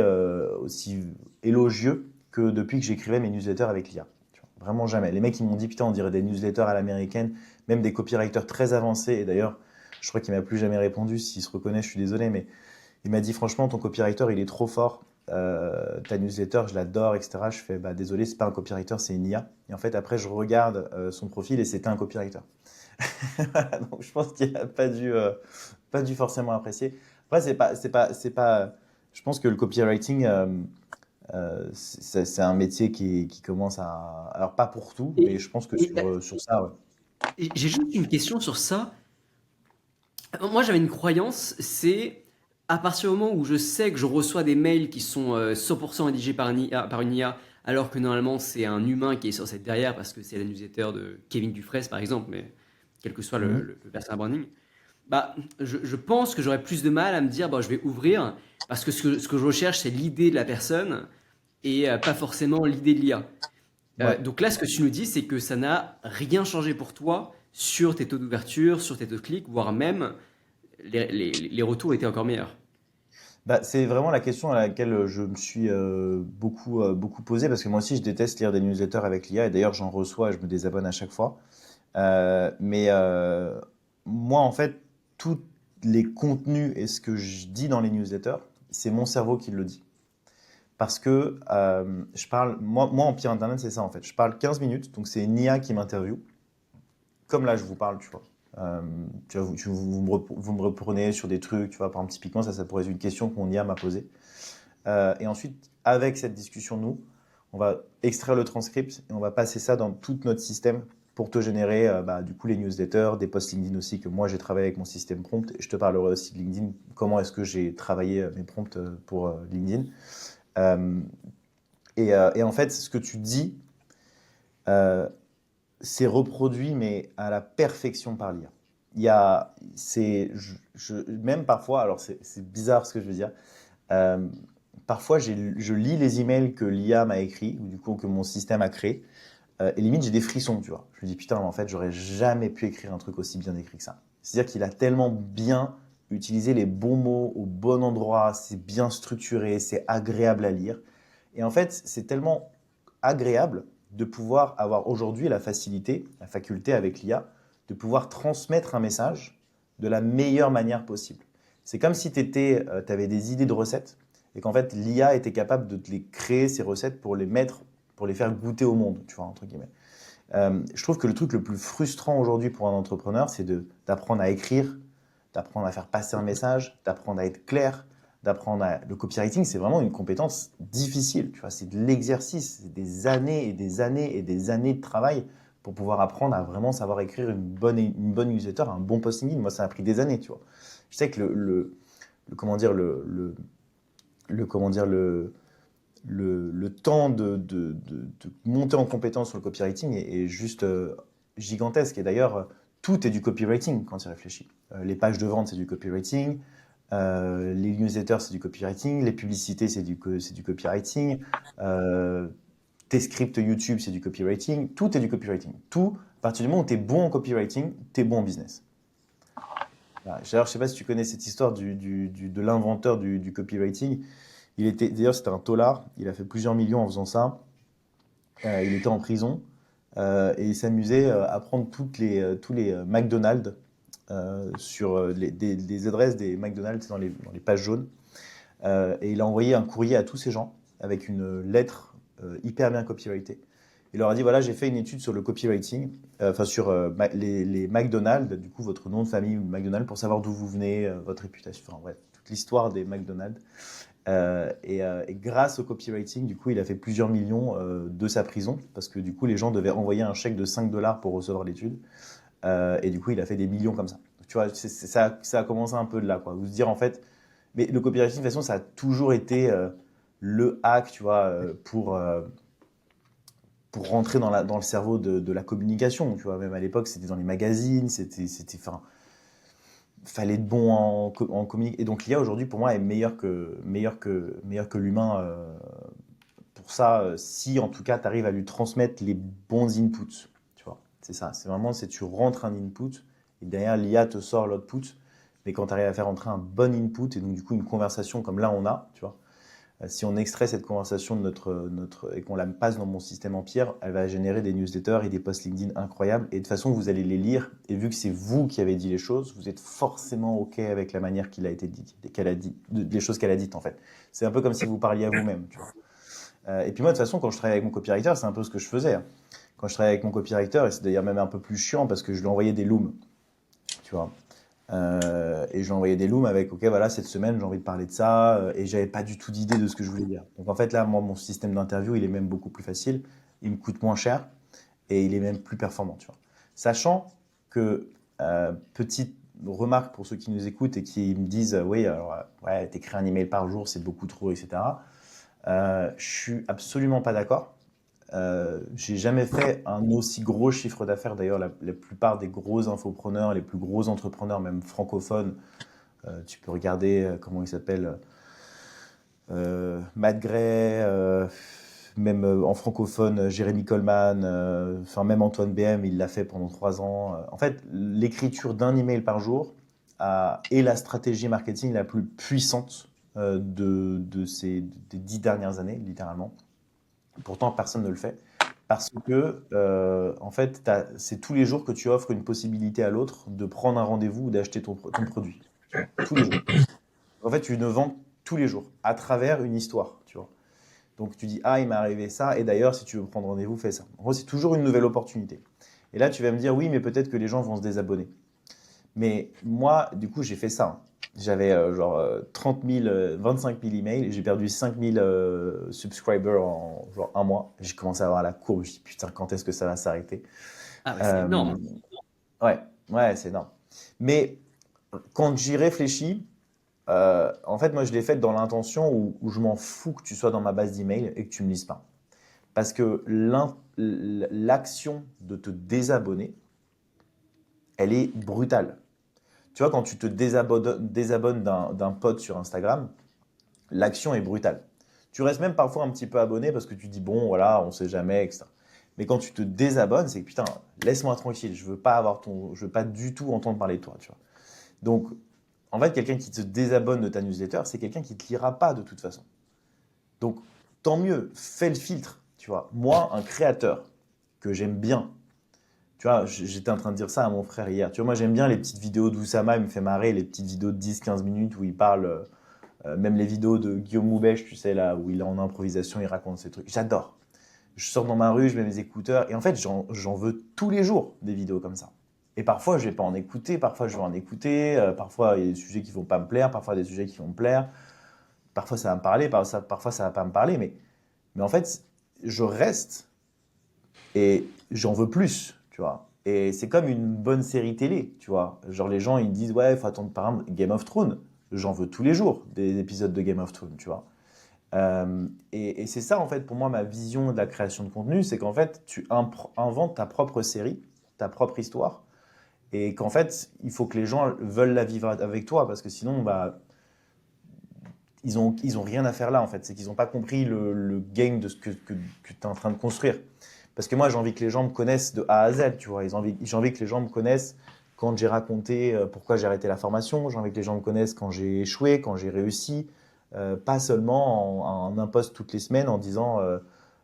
élogieux que depuis que j'écrivais mes newsletters avec l'IA. Vraiment jamais. Les mecs, ils m'ont dit, putain, on dirait des newsletters à l'américaine, même des copywriters très avancés. Et d'ailleurs, je crois qu'il m'a plus jamais répondu. S'il se reconnaît, je suis désolé, mais il m'a dit, franchement, ton copywriter, il est trop fort. Ta newsletter, je l'adore, etc. Je fais, bah désolé, c'est pas un copywriter, c'est une IA. Et en fait, après, je regarde son profil et c'était un copywriter. Donc, je pense qu'il n'a pas dû forcément apprécier. Après, c'est pas. Je pense que le copywriting, c'est un métier qui commence à. Alors, pas pour tout, mais Et, je pense que et, sur ça, ouais. j'ai juste une question sur ça. Moi, j'avais une croyance, c'est à partir du moment où je sais que je reçois des mails qui sont 100% rédigés par une IA, alors que normalement c'est un humain qui est censé être derrière parce que c'est la newsletter de Kevin Dufresne par exemple, mais quel que soit Mhm. le personal branding, bah, je pense que j'aurais plus de mal à me dire bah, je vais ouvrir parce que ce que je recherche c'est l'idée de la personne et pas forcément l'idée de l'IA. Ouais. Donc là, ce que tu nous dis, c'est que ça n'a rien changé pour toi sur tes taux d'ouverture, sur tes taux de clics, voire même les retours étaient encore meilleurs. Bah, c'est vraiment la question à laquelle je me suis beaucoup posé parce que moi aussi je déteste lire des newsletters avec l'IA et d'ailleurs j'en reçois et je me désabonne à chaque fois. Mais moi en fait, tous les contenus et ce que je dis dans les newsletters, c'est mon cerveau qui le dit. Parce que moi en pire internet, c'est ça en fait. Je parle 15 minutes, donc c'est une IA qui m'interviewe, comme là je vous parle, tu vois. Euh, tu vois, vous me reprenez sur des trucs, tu vois, par exemple, typiquement, ça pourrait être une question que mon IA m'a posée. Et ensuite, avec cette discussion, nous, on va extraire le transcript et on va passer ça dans tout notre système pour te générer bah, du coup les newsletters, des posts LinkedIn aussi que moi j'ai travaillé avec mon système prompt et je te parlerai aussi de LinkedIn, comment est-ce que j'ai travaillé mes prompts pour LinkedIn. Euh, et en fait, ce que tu dis, euh, c'est reproduit mais à la perfection par l'IA. Même parfois, alors c'est bizarre ce que je veux dire, euh, parfois, je lis les emails que l'IA m'a écrits, ou du coup que mon système a créé, et limite j'ai des frissons, tu vois. Je me dis putain, mais en fait, j'aurais jamais pu écrire un truc aussi bien écrit que ça. C'est-à-dire qu'il a tellement bien utilisé les bons mots au bon endroit, c'est bien structuré, c'est agréable à lire. Et en fait, c'est tellement agréable de pouvoir avoir aujourd'hui la facilité, la faculté avec l'IA, de pouvoir transmettre un message de la meilleure manière possible. C'est comme si tu avais des idées de recettes et qu'en fait l'IA était capable de te les créer, ces recettes, pour les mettre, pour les faire goûter au monde, tu vois, entre guillemets. Je trouve que le truc le plus frustrant aujourd'hui pour un entrepreneur, c'est d'apprendre à écrire, d'apprendre à faire passer un message, d'apprendre à être clair, Le copywriting, c'est vraiment une compétence difficile, tu vois, c'est de l'exercice, c'est des années et des années et des années de travail pour pouvoir apprendre à vraiment savoir écrire une bonne newsletter, un bon posting. Moi, ça a pris des années, tu vois. Je sais que comment dire, comment dire, le temps de monter en compétence sur le copywriting est juste gigantesque. Et d'ailleurs, tout est du copywriting quand il réfléchit. Les pages de vente, c'est du copywriting. Les newsletters, c'est du copywriting. Les publicités, c'est du copywriting. Euh, Tes scripts YouTube, c'est du copywriting. Tout est du copywriting. Tout, à partir du moment où tu es bon en copywriting, tu es bon en business. Voilà. D'ailleurs, je ne sais pas si tu connais cette histoire de l'inventeur du copywriting. D'ailleurs, c'était un taular. Il a fait plusieurs millions en faisant ça. Il était en prison et il s'amusait à prendre tous les McDonald's sur des adresses des McDonald's dans les pages jaunes. Et il a envoyé un courrier à tous ces gens avec une lettre hyper bien copyrightée. Il leur a dit voilà, j'ai fait une étude sur le copywriting, enfin sur les McDonald's, du coup votre nom de famille McDonald's, pour savoir d'où vous venez, votre réputation, enfin bref, toute l'histoire des McDonald's. Et grâce au copywriting, du coup, il a fait plusieurs millions de sa prison parce que du coup, les gens devaient envoyer un chèque de 5 dollars pour recevoir l'étude. Et du coup, il a fait des millions comme ça. Donc, tu vois, ça a commencé un peu de là, quoi. Vous se dire en fait, mais le copywriting, de toute façon, ça a toujours été le hack, tu vois, pour rentrer dans le cerveau de la communication. Tu vois, même à l'époque, c'était dans les magazines, enfin, fallait être bon en communication. Et donc l'IA aujourd'hui, pour moi, est meilleur que l'humain pour ça, si en tout cas, tu arrives à lui transmettre les bons inputs. Tu vois, c'est ça. C'est vraiment, c'est tu rentres un input et derrière, l'IA te sort l'output. Mais quand tu arrives à faire entrer un bon input et donc du coup une conversation comme là on a, tu vois, si on extrait cette conversation de et qu'on la passe dans mon système Empire, elle va générer des newsletters et des posts LinkedIn incroyables. Et de toute façon, vous allez les lire. Et vu que c'est vous qui avez dit les choses, vous êtes forcément OK avec la manière qu'il a été dit, qu'elle a dit, les choses qu'elle a dites en fait. C'est un peu comme si vous parliez à vous-même. Tu vois. Et puis moi, de toute façon, quand je travaillais avec mon copywriter, c'est un peu ce que je faisais. Hein. Quand je travaillais avec mon copywriter, et c'est d'ailleurs même un peu plus chiant parce que je lui envoyais des looms. Tu vois. Et je lui envoyais des looms avec, ok, voilà, cette semaine, j'ai envie de parler de ça, et j'avais pas du tout d'idée de ce que je voulais dire. Donc en fait, là, moi, mon système d'interview, il est même beaucoup plus facile, il me coûte moins cher, et il est même plus performant, tu vois. Sachant que, petite remarque pour ceux qui nous écoutent et qui me disent, oui, alors, ouais, t'écris un email par jour, c'est beaucoup trop, etc. Je suis absolument pas d'accord. J'ai jamais fait un aussi gros chiffre d'affaires. D'ailleurs, la plupart des gros infopreneurs, les plus gros entrepreneurs, même francophones, tu peux regarder comment il s'appelle, Matt Gray, même en francophone, Jérémy Coleman, enfin même Antoine BM, il l'a fait pendant 3 ans. En fait, l'écriture d'un email par jour est la stratégie marketing la plus puissante des 10 dernières années, littéralement. Pourtant, personne ne le fait. Parce que, en fait, c'est tous les jours que tu offres une possibilité à l'autre de prendre un rendez-vous ou d'acheter ton produit. Tu vois, tous les jours. En fait, tu ne vends tous les jours à travers une histoire. Tu vois. Donc, tu dis, ah, il m'est arrivé ça. Et d'ailleurs, si tu veux prendre rendez-vous, fais ça. En gros, c'est toujours une nouvelle opportunité. Et là, tu vas me dire, oui, mais peut-être que les gens vont se désabonner. Mais moi, du coup, j'ai fait ça. Hein. J'avais genre 30 000, 25 000 emails et j'ai perdu 5 000 subscribers en genre un mois. J'ai commencé à avoir la courbe. Je me dis putain, quand est-ce que ça va s'arrêter? Ah ouais, c'est Euh, énorme. ouais, ouais, c'est énorme. Mais quand j'y réfléchis, en fait, moi, je l'ai fait dans l'intention où je m'en fous que tu sois dans ma base d'emails et que tu me lises pas. Parce que l'action de te désabonner, elle est brutale. Tu vois, quand tu te désabonnes d'un pote sur Instagram, l'action est brutale. Tu restes même parfois un petit peu abonné parce que tu dis bon, voilà, on sait jamais, etc. Mais quand tu te désabonnes, c'est que putain, laisse-moi tranquille, je veux pas du tout entendre parler de toi, tu vois. Donc, en fait, quelqu'un qui te désabonne de ta newsletter, c'est quelqu'un qui te lira pas de toute façon. Donc, tant mieux, fais le filtre, tu vois. Moi, un créateur que j'aime bien, tu vois, j'étais en train de dire ça à mon frère hier. Tu vois, moi, j'aime bien les petites vidéos d'Oussama, il me fait marrer, les petites vidéos de 10-15 minutes où il parle, même les vidéos de Guillaume Moubèche, tu sais, là, où il est en improvisation, il raconte ses trucs. J'adore. Je sors dans ma rue, je mets mes écouteurs, et en fait, j'en veux tous les jours des vidéos comme ça. Et parfois, je vais pas en écouter, parfois, je vais en écouter, parfois, il y a des sujets qui vont pas me plaire, parfois, des sujets qui vont me plaire, parfois, ça va me parler, parfois, ça va pas me parler, mais en fait, je reste et j'en veux plus, tu vois. Et c'est comme une bonne série télé, tu vois. Genre les gens ils disent ouais, il faut attendre par exemple Game of Thrones. J'en veux tous les jours des épisodes de Game of Thrones, tu vois. Et c'est ça en fait pour moi ma vision de la création de contenu, c'est qu'en fait tu inventes ta propre série, ta propre histoire, et qu'en fait il faut que les gens veulent la vivre avec toi parce que sinon bah ils ont rien à faire là en fait. C'est qu'ils n'ont pas compris le game de ce que tu es en train de construire. Parce que moi, j'ai envie que les gens me connaissent de A à Z, tu vois. J'ai envie que les gens me connaissent quand j'ai raconté pourquoi j'ai arrêté la formation. J'ai envie que les gens me connaissent quand j'ai échoué, quand j'ai réussi. Pas seulement en un post toutes les semaines en disant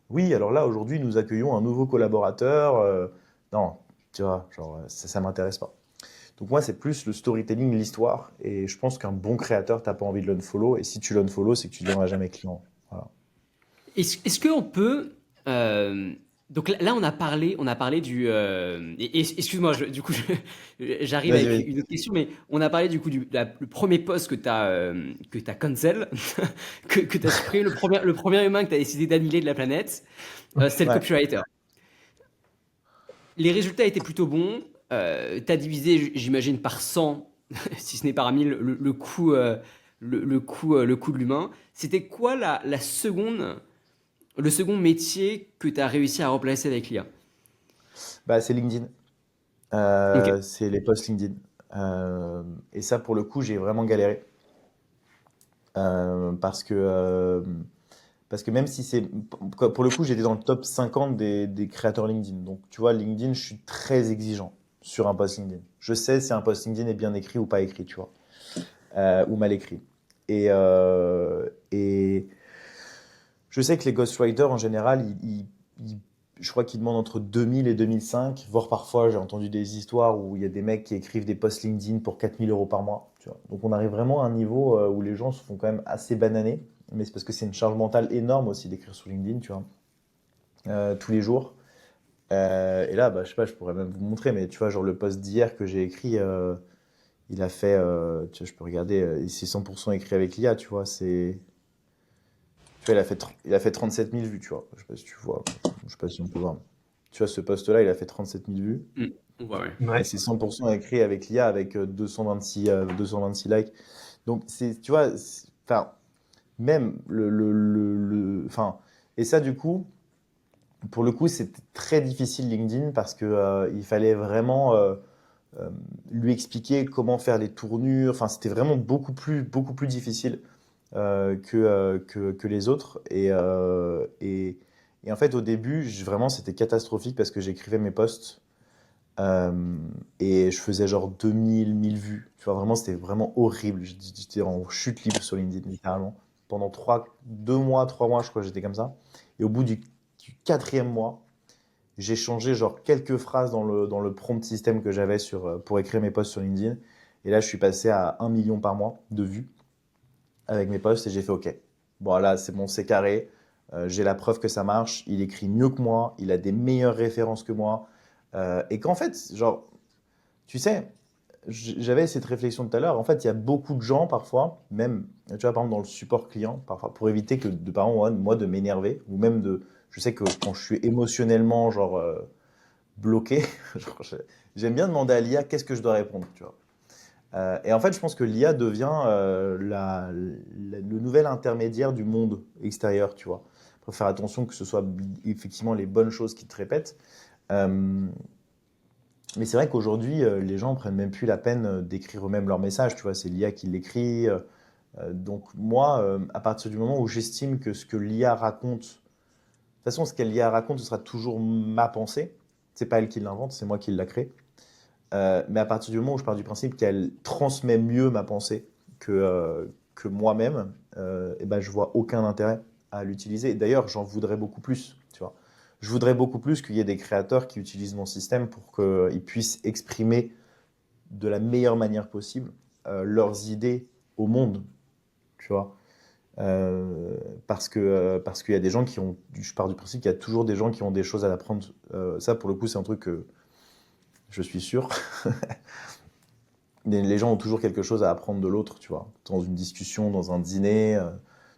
oui, alors là, aujourd'hui, nous accueillons un nouveau collaborateur. Non, tu vois, genre, ça m'intéresse pas. Donc moi, c'est plus le storytelling, l'histoire. Et je pense qu'un bon créateur, t'as pas envie de l'unfollow. Et si tu l'unfollow, c'est que tu ne deviendras jamais client. Voilà. Est-ce qu'on peut euh, Donc là, on a parlé excuse-moi, du coup, j'arrive Vas-y, avec vas-y. une autre question, mais on a parlé du coup le premier poste que t'as cancel, que t'as supprimé, le premier humain que t'as décidé d'annihiler de la planète, c'était le Ouais. copywriter. Les résultats étaient plutôt bons. T'as divisé, j'imagine, par 100, si ce n'est par 1000, le coût, le coût de l'humain. C'était quoi le second métier que tu as réussi à remplacer avec l'IA? Bah, c'est LinkedIn. Ok. C'est les posts LinkedIn. Euh, et ça, pour le coup, j'ai vraiment galéré. Euh, parce que, euh, parce que même si c'est... Pour le coup, j'étais dans le top 50 des créateurs LinkedIn. Donc, tu vois, LinkedIn, je suis très exigeant sur un post LinkedIn. Je sais si un post LinkedIn est bien écrit ou pas écrit, tu vois, ou mal écrit. Et je sais que les ghostwriters, en général, je crois qu'ils demandent entre 2000 et 2005, voire parfois, j'ai entendu des histoires où il y a des mecs qui écrivent des posts LinkedIn pour 4000 € par mois. Tu vois. Donc on arrive vraiment à un niveau où les gens se font quand même assez bananer, mais c'est parce que c'est une charge mentale énorme aussi d'écrire sur LinkedIn, tu vois, tous les jours. Et là, bah, je sais pas, je pourrais même vous montrer, mais tu vois, genre le post d'hier que j'ai écrit, il a fait, tu vois, je peux regarder, c'est 100% écrit avec l'IA, tu vois, tu vois, il a fait 37 000 vues, tu vois. Je sais pas si tu vois, je sais pas si on peut voir. Tu vois, ce post-là, il a fait 37 000 vues. Mm. Ouais, ouais. Et Ouais. c'est 100% écrit avec l'IA, avec 226 likes. Donc, tu vois, enfin, même enfin, et ça, du coup, pour le coup, c'était très difficile LinkedIn parce que il fallait vraiment euh, lui expliquer comment faire les tournures. Enfin, c'était vraiment beaucoup plus difficile que les autres. Et en fait, au début, vraiment, c'était catastrophique parce que j'écrivais mes posts euh, et je faisais genre 1000 vues. Tu vois, vraiment, c'était vraiment horrible. J'étais en chute libre sur LinkedIn, littéralement. Pendant 2 mois, 3 mois, je crois que j'étais comme ça. Et au bout du quatrième mois, j'ai changé genre quelques phrases dans le prompt système que j'avais pour écrire mes posts sur LinkedIn. Et là, je suis passé à 1 million par mois de vues avec mes posts et j'ai fait OK. Bon, là, c'est bon, c'est carré. J'ai la preuve que ça marche. Il écrit mieux que moi. Il a des meilleures références que moi. Et qu'en fait, genre, tu sais, j'avais cette réflexion tout à l'heure. En fait, il y a beaucoup de gens parfois, même, tu vois, par exemple, dans le support client, parfois, pour éviter par exemple, moi, de m'énerver, ou même je sais que quand je suis émotionnellement, genre, bloqué, genre, j'aime bien demander à l'IA qu'est-ce que je dois répondre, tu vois. Et en fait, je pense que l'IA devient le nouvel intermédiaire du monde extérieur, tu vois. Il faut faire attention que ce soit effectivement les bonnes choses qui te répètent. Euh, mais c'est vrai qu'aujourd'hui, les gens prennent même plus la peine d'écrire eux-mêmes leur message, tu vois. C'est l'IA qui l'écrit. Donc moi, à partir du moment où j'estime que ce que l'IA raconte, de toute façon, ce qu'elle l'IA raconte, ce sera toujours ma pensée. C'est pas elle qui l'invente, c'est moi qui l'a créé. Mais à partir du moment où je pars du principe qu'elle transmet mieux ma pensée que moi-même, et ben je vois aucun intérêt à l'utiliser. D'ailleurs, j'en voudrais beaucoup plus, tu vois. Je voudrais beaucoup plus qu'il y ait des créateurs qui utilisent mon système pour qu'ils puissent exprimer de la meilleure manière possible leurs idées au monde, tu vois. Parce qu'il y a des gens qui ont, je pars du principe qu'il y a toujours des gens qui ont des choses à apprendre. Ça, pour le coup, c'est un truc que je suis sûr. Les gens ont toujours quelque chose à apprendre de l'autre, tu vois. Dans une discussion, dans un dîner,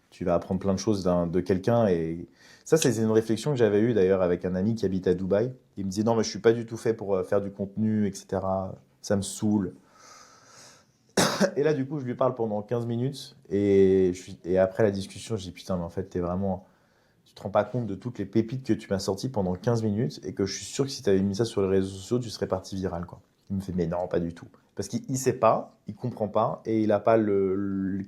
tu vas apprendre plein de choses de quelqu'un. Et ça, c'est une réflexion que j'avais eue d'ailleurs avec un ami qui habite à Dubaï. Il me disait non, mais je suis pas du tout fait pour faire du contenu, etc. Ça me saoule. Et là, du coup, je lui parle pendant 15 minutes. Et après la discussion, je dis putain, mais en fait, tu te rends pas compte de toutes les pépites que tu m'as sorties pendant 15 minutes et que je suis sûr que si tu avais mis ça sur les réseaux sociaux, tu serais parti viral, quoi. Il me fait, mais non, pas du tout. Parce qu'il sait pas, il comprend pas et il a pas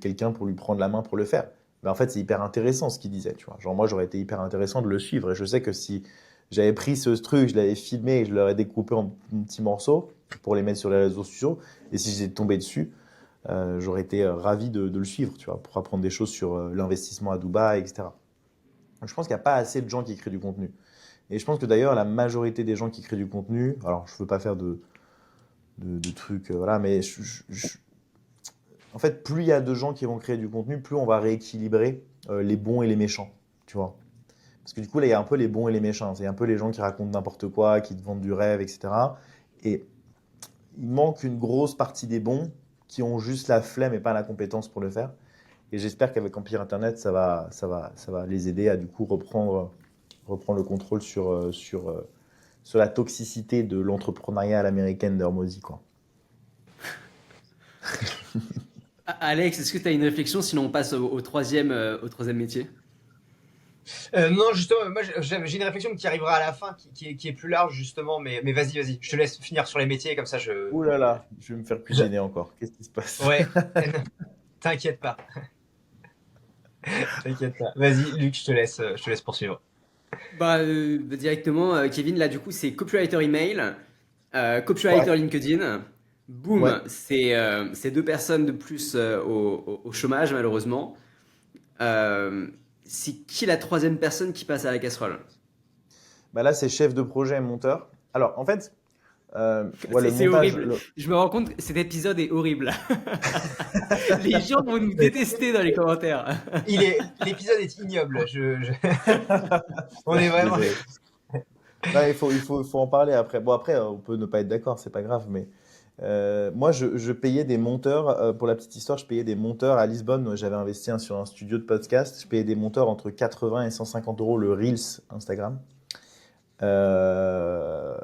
quelqu'un pour lui prendre la main pour le faire. Mais en fait, c'est hyper intéressant ce qu'il disait, tu vois. Genre, moi, j'aurais été hyper intéressant de le suivre et je sais que si j'avais pris ce truc, je l'avais filmé et je l'aurais découpé en petits morceaux pour les mettre sur les réseaux sociaux et si j'étais tombé dessus, j'aurais été ravi de le suivre, tu vois, pour apprendre des choses sur l'investissement à Dubaï, etc. Je pense qu'il n'y a pas assez de gens qui créent du contenu. Et je pense que d'ailleurs, la majorité des gens qui créent du contenu, alors je ne veux pas faire de trucs, voilà, mais en fait, plus il y a de gens qui vont créer du contenu, plus on va rééquilibrer les bons et les méchants, tu vois. Parce que du coup, là, il y a un peu les bons et les méchants. C'est un peu les gens qui racontent n'importe quoi, qui te vendent du rêve, etc. Et il manque une grosse partie des bons qui ont juste la flemme et pas la compétence pour le faire. Et j'espère qu'avec Empire Internet, ça va les aider à du coup reprendre le contrôle sur la toxicité de l'entrepreneuriat à l'américaine d'Hormozy, quoi. Alex, est-ce que tu as une réflexion? Sinon, on passe au troisième métier. Non, justement, moi j'ai une réflexion qui arrivera à la fin, qui est plus large justement, mais vas-y, je te laisse finir sur les métiers, comme ça Ouh là là, je vais me faire je- cuisiner encore. Qu'est-ce qui se passe? Ouais, t'inquiète pas, t'inquiète pas. Vas-y, Luc, je te laisse poursuivre. Directement, Kevin, là, du coup, c'est copywriter email, Ouais, copywriter LinkedIn. ouais. Boum, c'est deux personnes de plus au chômage, malheureusement. Euh, c'est qui la troisième personne qui passe à la casserole? Bah là, c'est chef de projet, monteur. Alors, en fait, ouais, le C'est montage, horrible. Je me rends compte que cet épisode est horrible. Les gens vont nous détester dans les commentaires. L'épisode est ignoble. On je est suis vraiment. désolé. Non, il faut en parler après. Bon, après, on peut ne pas être d'accord, c'est pas grave, mais moi, je payais des monteurs, pour la petite histoire, je payais des monteurs à Lisbonne. J'avais investi sur un studio de podcast. Je payais des monteurs entre 80 et 150 euros le Reels Instagram. Euh,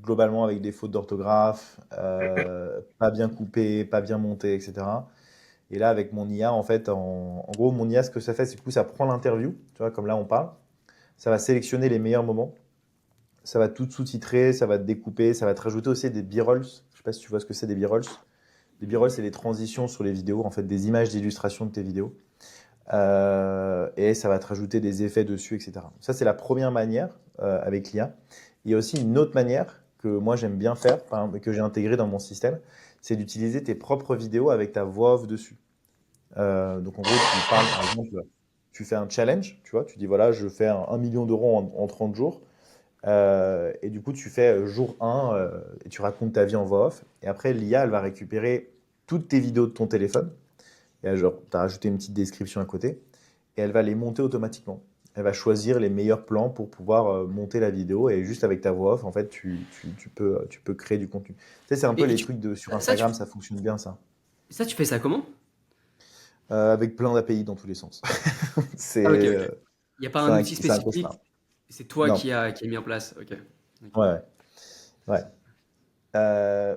Globalement avec des fautes d'orthographe, pas bien coupé, pas bien monté, etc. Et là, avec mon IA, en fait, en gros, mon IA, ce que ça fait, c'est que du coup, ça prend l'interview, tu vois, comme là, on parle, ça va sélectionner les meilleurs moments, ça va tout sous-titrer, ça va te découper, ça va te rajouter aussi des b-rolls. Je sais pas si tu vois ce que c'est des b-rolls. Les b-rolls, c'est les transitions sur les vidéos, en fait, des images d'illustration de tes vidéos. Et ça va te rajouter des effets dessus, etc. Ça, c'est la première manière avec l'IA. Il y a aussi une autre manière que moi j'aime bien faire, enfin, que j'ai intégrée dans mon système, c'est d'utiliser tes propres vidéos avec ta voix off dessus. Donc en gros, tu parles par exemple, tu fais un challenge, tu vois, tu dis voilà, je fais 1 million d'euros en 30 jours. Et du coup, tu fais jour 1 et tu racontes ta vie en voix off. Et après, l'IA, elle va récupérer toutes tes vidéos de ton téléphone. Et genre, tu as rajouté une petite description à côté. Et elle va les monter automatiquement. Elle va choisir les meilleurs plans pour pouvoir monter la vidéo. Et juste avec ta voix off, en fait, tu peux créer du contenu. Tu sais, c'est un peu Et les tu, trucs sur ça, tu, Instagram, ça fonctionne bien, ça. ça, tu fais ça comment? Avec plein d'API dans tous les sens. C'est Ah, ok, ok. Il n'y a pas c'est un un, outil c'est un cauchemar. spécifique, c'est toi Non, qui a mis en place. Ok. Ok. ouais, ouais.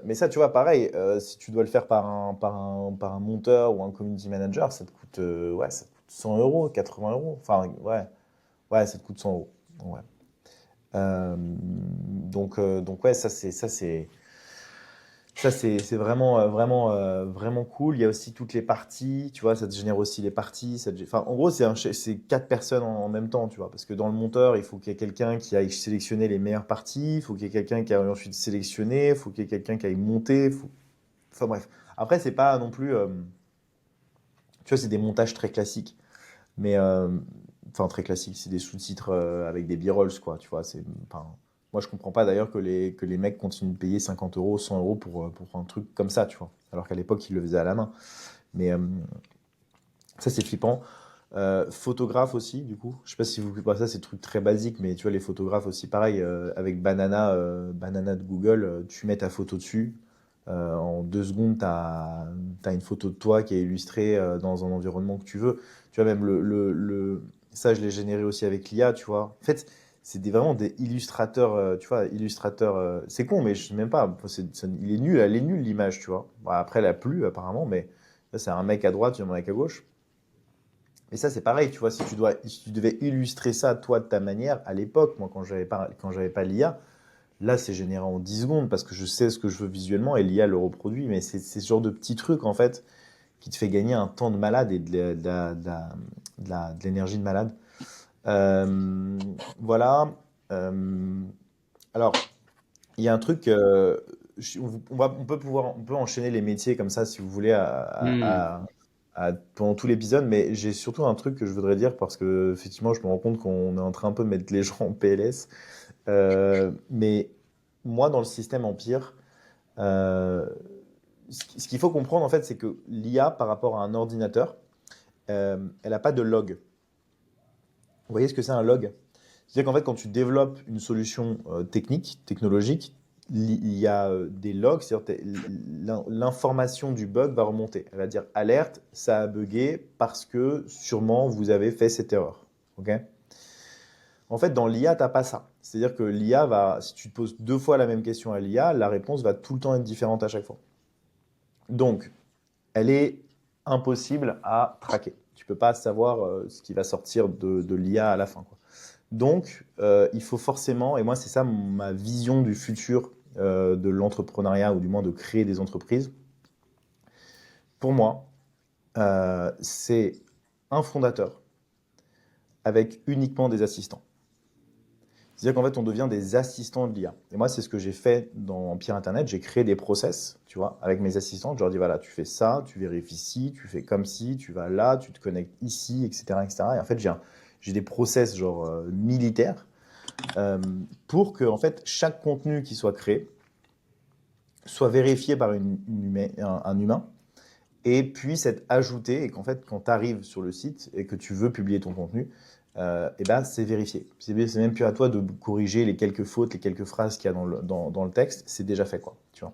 Mais ça, tu vois, pareil, si tu dois le faire par un monteur ou un community manager, ouais, ça te coûte 100 euros, 80 euros. Enfin, ouais, ouais, ça te coûte 100 euros. Ouais. Donc ouais, ça c'est vraiment cool. Il y a aussi toutes les parties, tu vois, ça te génère aussi les parties. Enfin, en gros, c'est 4 personnes en même temps, tu vois, parce que dans le monteur, il faut qu'il y ait quelqu'un qui aille sélectionner les meilleures parties, il faut qu'il y ait quelqu'un qui aille ensuite sélectionner, il faut qu'il y ait quelqu'un qui aille monter. Enfin bref. Après, c'est pas non plus, tu vois, c'est des montages très classiques, mais enfin très classiques, c'est des sous-titres avec des b-rolls, quoi, tu vois. Enfin, moi, je comprends pas d'ailleurs que les mecs continuent de payer 50 euros, 100 euros pour un truc comme ça, tu vois. Alors qu'à l'époque, ils le faisaient à la main. Mais ça, c'est flippant. Photographe aussi, du coup. Je sais pas si vous. Bah, ça, c'est des trucs très basiques, mais tu vois, les photographes aussi, pareil, avec Banana de Google, tu mets ta photo dessus. En 2 secondes, tu as une photo de toi qui est illustrée dans un environnement que tu veux. Tu vois, même ça, je l'ai généré aussi avec l'IA, tu vois. En fait, c'est vraiment des illustrateurs, tu vois, illustrateurs. C'est con, mais je sais même pas. Il est nul l'image, tu vois. Bon, après, elle a plu, apparemment, mais là, c'est un mec à droite, un mec à gauche. Et ça, c'est pareil, tu vois, si tu devais illustrer ça, toi, de ta manière, à l'époque, moi, quand j'avais pas l'IA, là, c'est généré en 10 secondes parce que je sais ce que je veux visuellement et l'IA le reproduit. Mais c'est ce genre de petits trucs, en fait, qui te fait gagner un temps de malade et de l'énergie de malade. Euh, voilà. Euh, alors, il y a un truc, on peut enchaîner les métiers comme ça, si vous voulez, Hmm. pendant tout l'épisode, mais j'ai surtout un truc que je voudrais dire parce que, effectivement, je me rends compte qu'on est en train un peu de mettre les gens en PLS. Mais moi, dans le système Empire, euh, ce qu'il faut comprendre, en fait, c'est que l'IA, par rapport à un ordinateur, elle n'a pas de log. Vous voyez ce que c'est un log? C'est-à-dire qu'en fait, quand tu développes une solution technique, technologique, il y a des logs, c'est-à-dire l'information du bug va remonter. Elle va dire alerte, ça a bugué parce que sûrement vous avez fait cette erreur. Ok? En fait, dans l'IA, tu n'as pas ça. C'est-à-dire que l'IA va, si tu te poses 2 fois la même question à l'IA, la réponse va tout le temps être différente à chaque fois. Donc, elle est impossible à traquer. Tu ne peux pas savoir ce qui va sortir de l'IA à la fin, quoi. Donc, il faut forcément, et moi c'est ça ma vision du futur de l'entrepreneuriat, ou du moins de créer des entreprises, pour moi, c'est un fondateur avec uniquement des assistants. C'est-à-dire qu'en fait, on devient des assistants de l'IA. Et moi, c'est ce que j'ai fait dans Empire Internet. J'ai créé des process, tu vois, avec mes assistants. Je leur dis, voilà, tu fais ça, tu vérifies ci, tu fais comme ci, tu vas là, tu te connectes ici, etc., etc. Et en fait, j'ai des process genre militaires euh, pour que en fait, chaque contenu qui soit créé soit vérifié par un humain et puisse être ajouté, et qu'en fait, quand tu arrives sur le site et que tu veux publier ton contenu, et ben, c'est vérifié. C'est même plus à toi de corriger les quelques fautes, les quelques phrases qu'il y a dans le texte, c'est déjà fait, quoi, tu vois.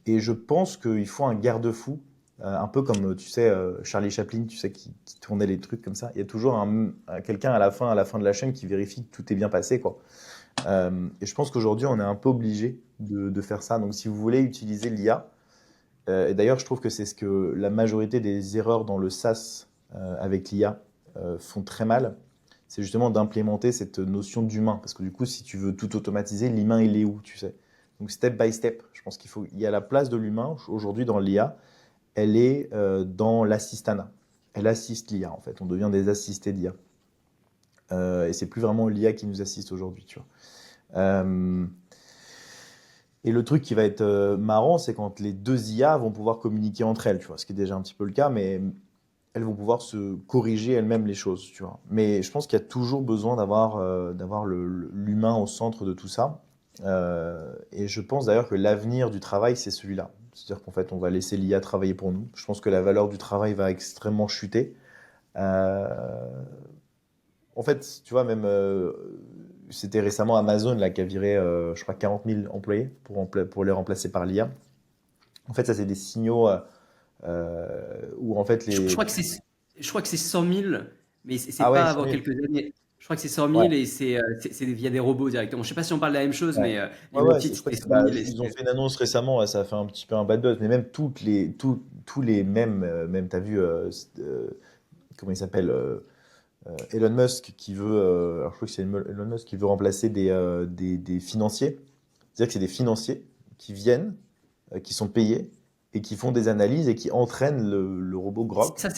Et je pense qu'il faut un garde-fou, un peu comme, tu sais, Charlie Chaplin, tu sais, qui tournait les trucs comme ça. Il y a toujours quelqu'un à la fin de la chaîne qui vérifie que tout est bien passé, quoi. Et je pense qu'aujourd'hui, on est un peu obligé de faire ça. Donc, si vous voulez utiliser l'IA, et d'ailleurs, je trouve que c'est ce que la majorité des erreurs dans le SaaS avec l'IA font très mal, c'est justement d'implémenter cette notion d'humain. Parce que du coup, si tu veux tout automatiser, l'humain, il est où, tu sais? Donc, step by step, je pense il y a la place de l'humain aujourd'hui dans l'IA, elle est dans l'assistana. Elle assiste l'IA, en fait. On devient des assistés d'IA. Et c'est plus vraiment l'IA qui nous assiste aujourd'hui, tu vois. Euh, et le truc qui va être marrant, c'est quand les deux IA vont pouvoir communiquer entre elles, tu vois, ce qui est déjà un petit peu le cas, mais elles vont pouvoir se corriger elles-mêmes les choses, tu vois. Mais je pense qu'il y a toujours besoin d'avoir l'humain au centre de tout ça. Et je pense d'ailleurs que l'avenir du travail, c'est celui-là. C'est-à-dire qu'en fait, on va laisser l'IA travailler pour nous. Je pense que la valeur du travail va extrêmement chuter. Euh, En fait, tu vois, même c'était récemment Amazon là, qui a viré, je crois, 40 000 employés pour les remplacer par l'IA. En fait, ça, c'est des signaux où, en fait, Je crois que c'est, je crois que c'est 100 000, mais c'est Ah ouais, pas 100 avant 000. quelques années. Je crois que c'est 100 Ouais. 000 et c'est via des robots directement. Je sais pas si on parle de la même chose, Ouais. mais Ouais, le ouais, titre je crois c'était que 100 000 et ils ont c'était. fait une annonce récemment, ouais, ça a fait un petit peu un bad buzz, mais même tous les mêmes, même t'as vu, comment il s'appelle, Elon Musk qui veut, alors je crois que c'est Elon Musk qui veut remplacer des financiers. C'est-à-dire que c'est des financiers qui viennent, qui sont payés et qui font des analyses et qui entraînent le robot Grok. Ça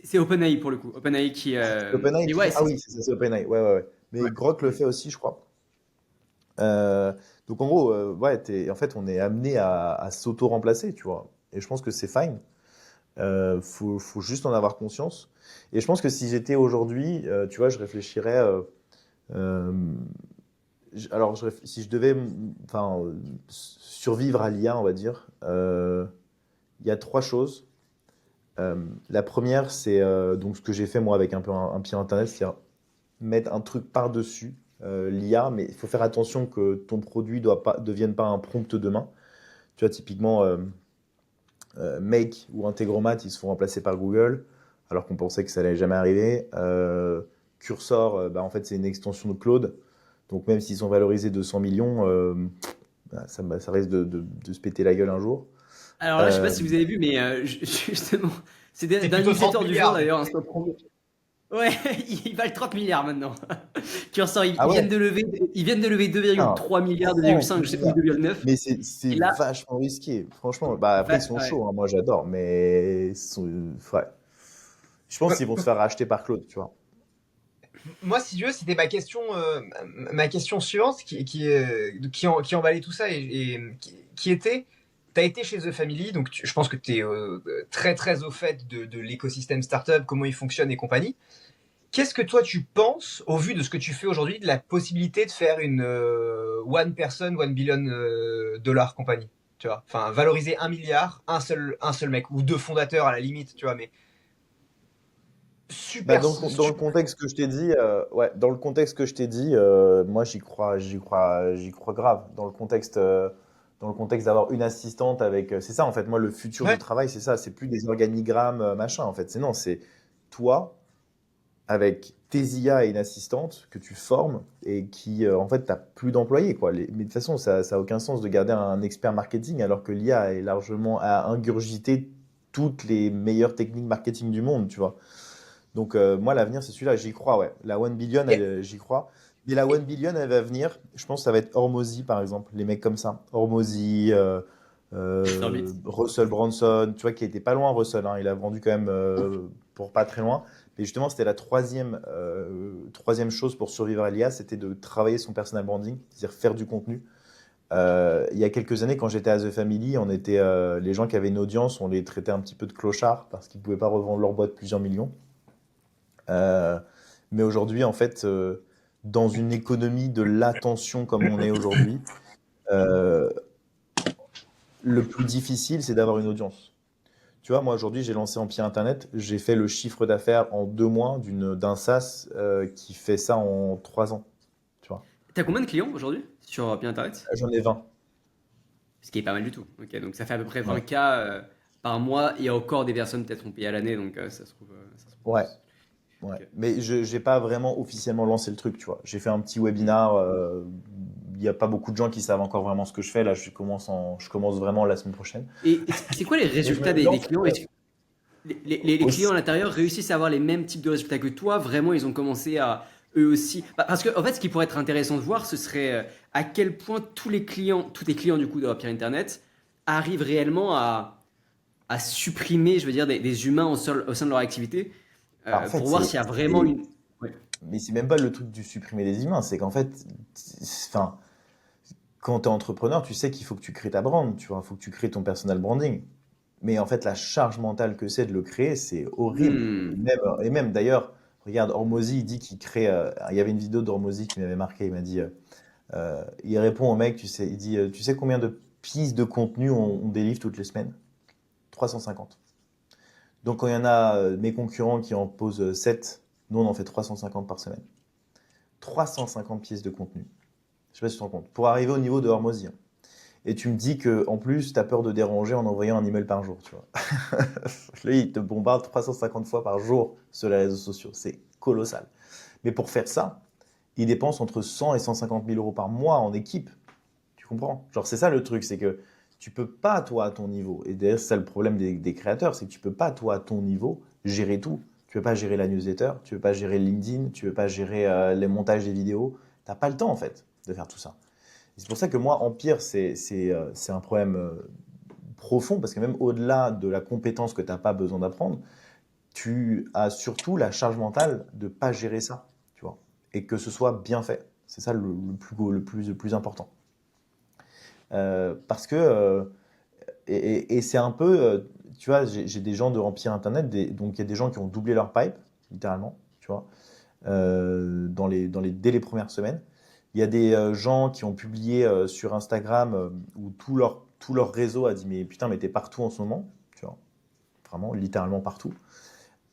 c'est OpenAI pour le coup. OpenAI qui. C'est OpenAI Mais qui ouais, fait. Ah oui, c'est ça, c'est OpenAI. Ouais, ouais, ouais. Mais ouais. Grok le fait aussi, je crois. Euh, donc en gros, ouais, en fait, on est amené à s'auto-remplacer, tu vois. Et je pense que c'est fine. Faut juste en avoir conscience. Et je pense que si j'étais aujourd'hui, tu vois, je réfléchirais. Euh, alors, si je devais, enfin, survivre à l'IA, on va dire, il y a 3 choses. La première, c'est donc ce que j'ai fait moi avec un peu un pied internet, c'est-à-dire mettre un truc par-dessus l'IA, mais il faut faire attention que ton produit devienne pas un prompt demain. Tu vois, typiquement, Make ou Integromat, ils se font remplacer par Google, alors qu'on pensait que ça allait jamais arriver. Cursor, bah, en fait, c'est une extension de Claude. Donc même s'ils sont valorisés de 100 millions, bah, ça risque de se péter la gueule un jour. Alors là, je sais pas Euh, si vous avez vu, mais justement, c'est C'est d'un plutôt 30 newsletter du jour milliards, d'ailleurs, un mec. stop promo. Ouais, ils valent 30 milliards maintenant. Cursor, ah ouais, ils viennent de lever putain, 2,3 milliards, 30 2,5, je sais, ou milliards. 2,9. Mais c'est Et là, vachement risqué. Franchement, bah après ils sont ouais. chauds, hein, moi j'adore, mais ouais. Je pense qu'ils vont se faire racheter par Claude, tu vois. Moi, si tu veux, c'était ma question suivante qui emballait tout ça et qui était, t'as été chez The Family, donc je pense que tu es très très au fait de l'écosystème startup, comment il fonctionne et compagnie. Qu'est-ce que toi tu penses, au vu de ce que tu fais aujourd'hui, de la possibilité de faire une one person, 1 billion dollar compagnie, tu vois? Enfin, valoriser 1 milliard, un seul mec, ou deux fondateurs à la limite, tu vois, mais Bah, super, dans le super. contexte que je t'ai dit, ouais, dans le contexte que je t'ai dit, moi j'y crois grave. Dans le contexte d'avoir une assistante avec, c'est ça en fait. Moi, le futur du Ouais. travail, c'est ça. C'est plus des organigrammes, machin. En fait, c'est non, c'est toi avec tes IA et une assistante que tu formes et qui, en fait, t'as plus d'employés, quoi. Mais de toute façon, ça a aucun sens de garder un expert marketing alors que l'IA est largement à ingurgiter toutes les meilleures techniques marketing du monde, tu vois. Donc, moi, l'avenir, c'est celui-là. J'y crois, ouais. La 1 billion, Et, j'y crois. Mais la 1 billion, elle va venir. Je pense que ça va être Hormozy, par exemple. Les mecs comme ça. Hormozy, Orbit. Russell Brunson. Tu vois, qui était pas loin, Russell, hein. Il a vendu quand même pour pas très loin. Mais justement, c'était la troisième chose pour survivre à l'IA, c'était de travailler son personal branding, c'est-à-dire faire du contenu. Il y a quelques années, quand j'étais à The Family, les gens qui avaient une audience, on les traitait un petit peu de clochards parce qu'ils ne pouvaient pas revendre leur boîte plusieurs millions. Euh, mais aujourd'hui, en fait, dans une économie de l'attention comme on est aujourd'hui, euh, le plus difficile, c'est d'avoir une audience. Tu vois, moi aujourd'hui, j'ai lancé Empire Internet, j'ai fait le chiffre d'affaires en 2 mois d'un SaaS qui fait ça en 3 ans. Tu vois, T'as combien de clients aujourd'hui sur Bien Internet? j'en ai 20. Ce qui est pas mal du tout. Ok, donc ça fait à peu près Ouais. 20K par mois et encore des personnes peut-être ont payé à l'année, donc ça se trouve Ouais, plus. ouais. Ok. Mais je n'ai pas vraiment officiellement lancé le truc, tu vois. J'ai fait un petit webinar. Il n'y a pas beaucoup de gens qui savent encore vraiment ce que je fais. Là, je commence vraiment la semaine prochaine. Et c'est quoi les Et je résultats me des lance clients? Est-ce que les clients aussi. à l'intérieur réussissent à avoir les mêmes types de résultats que toi? Vraiment, ils ont commencé à eux aussi. Parce que, en fait, ce qui pourrait être intéressant de voir, ce serait à quel point tous tes clients du coup de Pierre Internet arrivent réellement à supprimer, je veux dire, des humains au sein de leur activité Bah, en fait, pour voir s'il y a vraiment une. Ouais. mais c'est même pas le truc du supprimer des humains. C'est qu'en fait, enfin, quand tu es entrepreneur, tu sais qu'il faut que tu crées ta brand, tu vois. Il faut que tu crées ton personal branding. Mais en fait, la charge mentale que c'est de le créer, c'est horrible. Hmm. Et même d'ailleurs, regarde, Hormozy, il dit qu'il crée. Il y avait une vidéo d'Hormozy qui m'avait marqué. Il m'a dit, il répond au mec, tu sais, il dit, tu sais combien de pistes de contenu on délivre toutes les semaines? 350. Donc quand il y en a mes concurrents qui en posent 7, nous on en fait 350 par semaine. 350 pièces de contenu. Je sais pas si tu te rends compte. Pour arriver au niveau de Hormozy, hein. Et tu me dis que en plus, tu as peur de déranger en envoyant un email par jour, tu vois. Lui, il te bombarde 350 fois par jour sur les réseaux sociaux. C'est colossal. Mais pour faire ça, il dépense entre 100 et 150 000 euros par mois en équipe. Tu comprends? Genre, c'est ça le truc, c'est que tu peux pas, toi, à ton niveau, et d'ailleurs, c'est ça le problème des créateurs, c'est que tu peux pas, toi, à ton niveau, gérer tout. Tu peux pas gérer la newsletter, tu peux pas gérer LinkedIn, tu peux pas gérer les montages des vidéos. T'as pas le temps, en fait, de faire tout ça. Et c'est pour ça que moi, Empire, c'est un problème profond, parce que même au-delà de la compétence que tu n'as pas besoin d'apprendre, tu as surtout la charge mentale de ne pas gérer ça, tu vois, et que ce soit bien fait. C'est ça le plus important. Parce que, et c'est un peu, tu vois, j'ai des gens de Empire Internet, donc il y a des gens qui ont doublé leur pipe, littéralement, tu vois, dès les premières semaines. Il y a des gens qui ont publié sur Instagram où tout leur réseau a dit mais putain mais t'es partout en ce moment, tu vois, vraiment littéralement partout.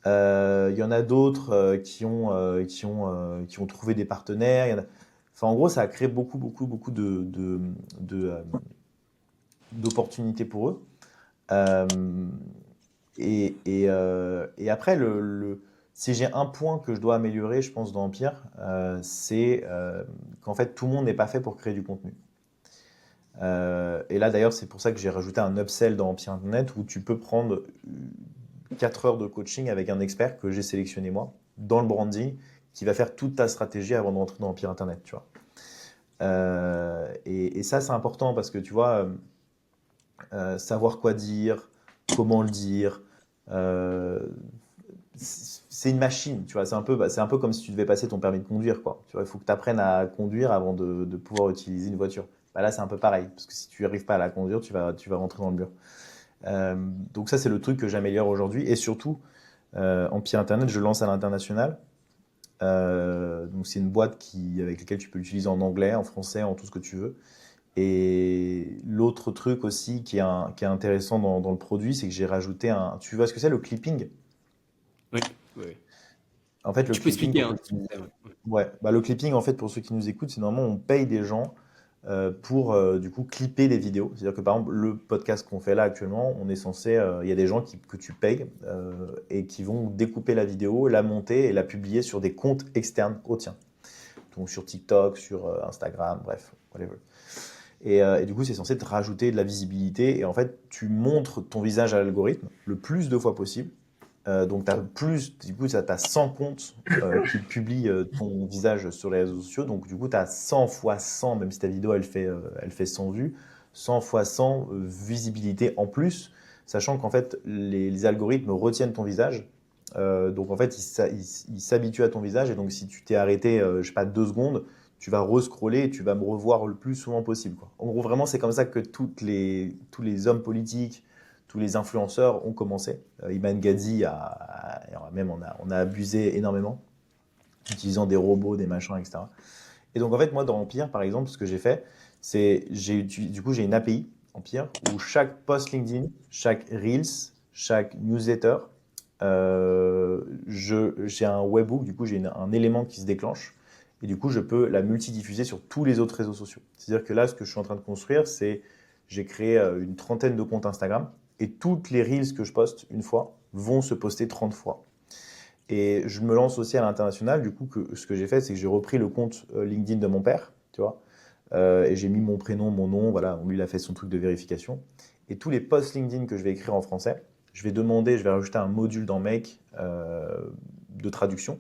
Il y en a d'autres qui ont trouvé des partenaires. Enfin en gros ça a créé beaucoup beaucoup beaucoup d'opportunités pour eux. Euh, et après, si j'ai un point que je dois améliorer, je pense, dans Empire, c'est qu'en fait, tout le monde n'est pas fait pour créer du contenu. Et là, d'ailleurs, c'est pour ça que j'ai rajouté un upsell dans Empire Internet où tu peux prendre 4 heures de coaching avec un expert que j'ai sélectionné moi, dans le branding, qui va faire toute ta stratégie avant de rentrer dans Empire Internet, tu vois. Et ça, c'est important parce que, tu vois, savoir quoi dire, comment le dire, euh, c'est une machine, tu vois. C'est un peu comme si tu devais passer ton permis de conduire, quoi. Tu vois, il faut que tu apprennes à conduire avant de pouvoir utiliser une voiture. Bah là, c'est un peu pareil, parce que si tu n'arrives pas à la conduire, tu vas rentrer dans le mur. Euh, donc ça, c'est le truc que j'améliore aujourd'hui. Et surtout, en pied Internet, je lance à l'international. Donc c'est une boîte avec laquelle tu peux l'utiliser en anglais, en français, en tout ce que tu veux. Et l'autre truc aussi qui est intéressant dans le produit, c'est que j'ai rajouté un. Tu vois ce que c'est le clipping? Oui, oui, oui. En fait, le Tu peux clipping, expliquer, pour hein. ceux qui nous... Ouais, bah, le clipping, en fait, pour ceux qui nous écoutent, c'est normalement on paye des gens pour du coup clipper les vidéos. C'est-à-dire que par exemple, le podcast qu'on fait là actuellement, on est censé, il y a des gens que tu payes et qui vont découper la vidéo, la monter et la publier sur des comptes externes au tien. Donc sur TikTok, sur Instagram, bref, whatever. Et du coup, c'est censé te rajouter de la visibilité. Et en fait, tu montres ton visage à l'algorithme le plus de fois possible. Donc, t'as plus, du coup, tu as 100 comptes qui publient ton visage sur les réseaux sociaux. Donc, du coup, tu as 100 fois 100, même si ta vidéo elle fait 100 vues, 100 fois 100 visibilité en plus, sachant qu'en fait, les algorithmes retiennent ton visage. Donc, en fait, ils s'habituent à ton visage. Et donc, si tu t'es arrêté, je sais pas, 2 secondes, tu vas rescroller et tu vas me revoir le plus souvent possible, quoi. En gros, vraiment, c'est comme ça que tous les hommes politiques, tous les influenceurs ont commencé. Iman Gadzhi même on a abusé énormément, utilisant des robots, des machins, etc. Et donc en fait, moi dans Empire, par exemple, ce que j'ai fait, c'est du coup j'ai une API Empire où chaque post LinkedIn, chaque Reels, chaque newsletter, j'ai un webhook, du coup j'ai un élément qui se déclenche. Et du coup, je peux la multidiffuser sur tous les autres réseaux sociaux. C'est-à-dire que là, ce que je suis en train de construire, c'est j'ai créé une trentaine de comptes Instagram et toutes les reels que je poste une fois vont se poster 30 fois. Et je me lance aussi à l'international. Du coup, ce que j'ai fait, c'est que j'ai repris le compte LinkedIn de mon père, tu vois, et j'ai mis mon prénom, mon nom, voilà, lui il a fait son truc de vérification. Et tous les posts LinkedIn que je vais écrire en français, je vais rajouter un module dans Make de traduction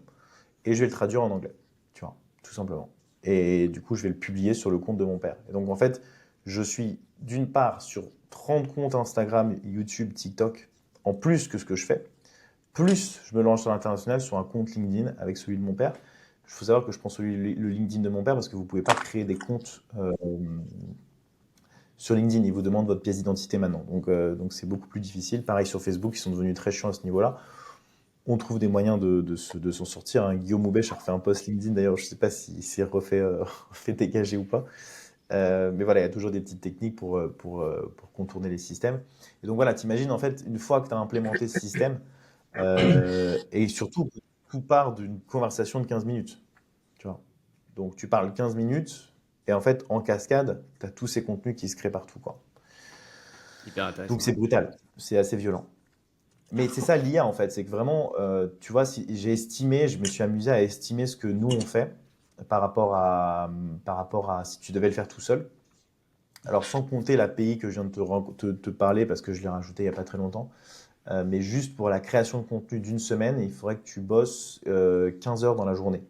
et je vais le traduire en anglais, tu vois, tout simplement. Et du coup, je vais le publier sur le compte de mon père. Et donc, en fait, je suis d'une part sur 30 comptes Instagram, YouTube, TikTok, en plus que ce que je fais, plus je me lance sur l'international sur un compte LinkedIn avec celui de mon père. Il faut savoir que je prends le LinkedIn de mon père parce que vous ne pouvez pas créer des comptes sur LinkedIn. Il vous demande votre pièce d'identité maintenant. Donc c'est beaucoup plus difficile. Pareil sur Facebook, ils sont devenus très chiants à ce niveau-là. On trouve des moyens de s'en sortir, hein. Guillaume Houbèche a refait un post LinkedIn, d'ailleurs, je ne sais pas s'il s'est refait dégager ou pas. Mais voilà, il y a toujours des petites techniques pour contourner les systèmes. Et donc voilà, t'imagines en fait, une fois que tu as implémenté ce système, et surtout, tout part d'une conversation de 15 minutes. Tu vois. Donc tu parles 15 minutes, et en fait, en cascade, tu as tous ces contenus qui se créent partout, quoi. Hyper Donc intéressant. c'est brutal, c'est assez violent. Mais c'est ça l'IA en fait, c'est que vraiment, tu vois, si je me suis amusé à estimer ce que nous on fait par rapport à si tu devais le faire tout seul. Alors sans compter l'API que je viens de te parler parce que je l'ai rajouté il n'y a pas très longtemps, mais juste pour la création de contenu d'une semaine, il faudrait que tu bosses 15 heures dans la journée.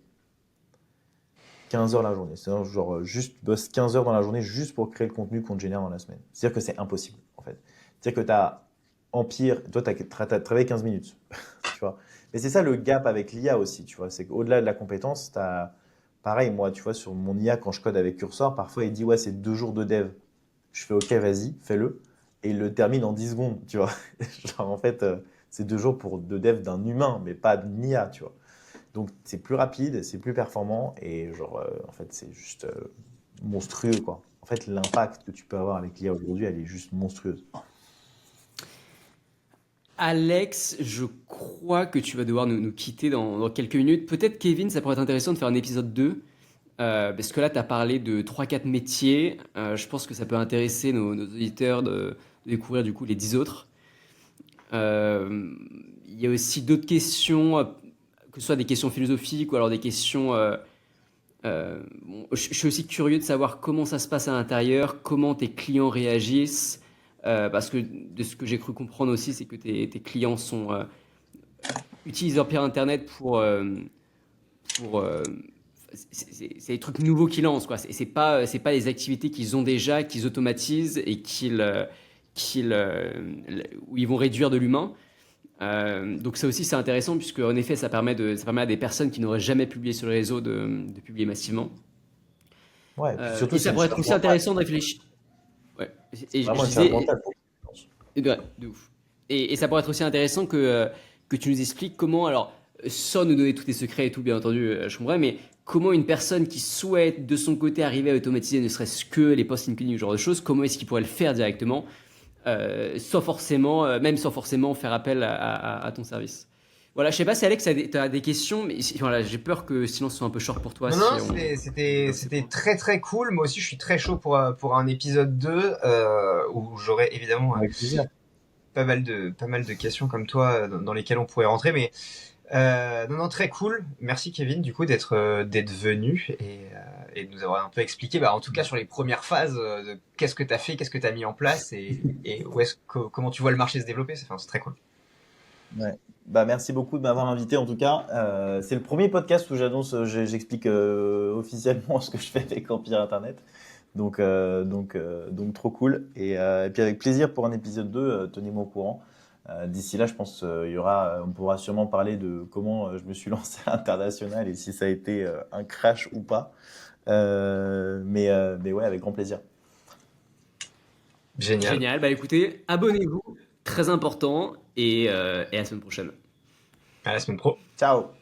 15 heures la journée. C'est-à-dire genre juste bosses 15 heures dans la journée juste pour créer le contenu qu'on te génère dans la semaine. C'est-à-dire que c'est impossible en fait. C'est-à-dire que tu as Empire, toi tu as travaillé 15 minutes, tu vois. Mais c'est ça le gap avec l'IA aussi, tu vois. C'est qu'au-delà de la compétence, tu as pareil, moi, tu vois, sur mon IA, quand je code avec Cursor, parfois il dit ouais, c'est 2 jours de dev. Je fais ok, vas-y, fais-le. Et il le termine en 10 secondes, tu vois. Genre en fait, c'est 2 jours de dev d'un humain, mais pas d'une IA, tu vois. Donc c'est plus rapide, c'est plus performant et genre en fait c'est juste monstrueux quoi. En fait l'impact que tu peux avoir avec l'IA aujourd'hui, elle est juste monstrueuse. Alex, je crois que tu vas devoir nous quitter dans quelques minutes. Peut-être, Kevin, ça pourrait être intéressant de faire un épisode 2, parce que là, tu as parlé de trois quatre métiers. Je pense que ça peut intéresser nos auditeurs de découvrir du coup les 10 autres. Il y a aussi d'autres questions, que ce soit des questions philosophiques ou alors des questions. Bon, je suis aussi curieux de savoir comment ça se passe à l'intérieur, comment tes clients réagissent, parce que de ce que j'ai cru comprendre aussi, c'est que tes clients utilisent leur pierre Internet pour c'est des trucs nouveaux qu'ils lancent, quoi. C'est pas des activités qu'ils ont déjà, qu'ils automatisent et où ils vont réduire de l'humain. Donc ça aussi c'est intéressant puisque en effet ça permet à des personnes qui n'auraient jamais publié sur le réseau de publier massivement. Ouais, et puis surtout Et c'est ça une pourrait être charge aussi mentale. intéressant de réfléchir. Ouais. C'est Et je vraiment une charge disais, mentale pour les gens. ouais, de ouf. Et ça pourrait être aussi intéressant que tu nous expliques comment, alors, sans nous donner tous tes secrets et tout, bien entendu, je comprends, mais comment une personne qui souhaite de son côté arriver à automatiser ne serait-ce que les posts LinkedIn ou ce genre de choses, comment est-ce qu'il pourrait le faire directement, sans forcément, même sans forcément faire appel à ton service. Voilà, je sais pas si Alex, tu as des questions, mais voilà, j'ai peur que sinon ce soit un peu short pour toi. Non, Si non, on... c'était très très cool. Moi aussi, je suis très chaud pour un épisode 2 où j'aurai évidemment Avec plaisir. pas mal de questions comme toi dans lesquelles on pourrait rentrer. Mais non, non, très cool. Merci Kevin, du coup, d'être venu et de nous avoir un peu expliqué, bah, en tout cas sur les premières phases, de qu'est-ce que tu as fait, qu'est-ce que tu as mis en place et comment tu vois le marché se développer. Enfin, c'est très cool. Ouais. Bah, merci beaucoup de m'avoir invité en tout cas. C'est le premier podcast où j'explique officiellement ce que je fais avec Empire Internet. Donc trop cool. Et puis avec plaisir pour un épisode 2, tenez-moi au courant. D'ici là, je pense on pourra sûrement parler de comment je me suis lancé à l'international et si ça a été un crash ou pas. Mais ouais, avec grand plaisir. Génial. Génial. Bah écoutez, abonnez-vous, très important, et à la semaine prochaine. À la semaine pro. Ciao!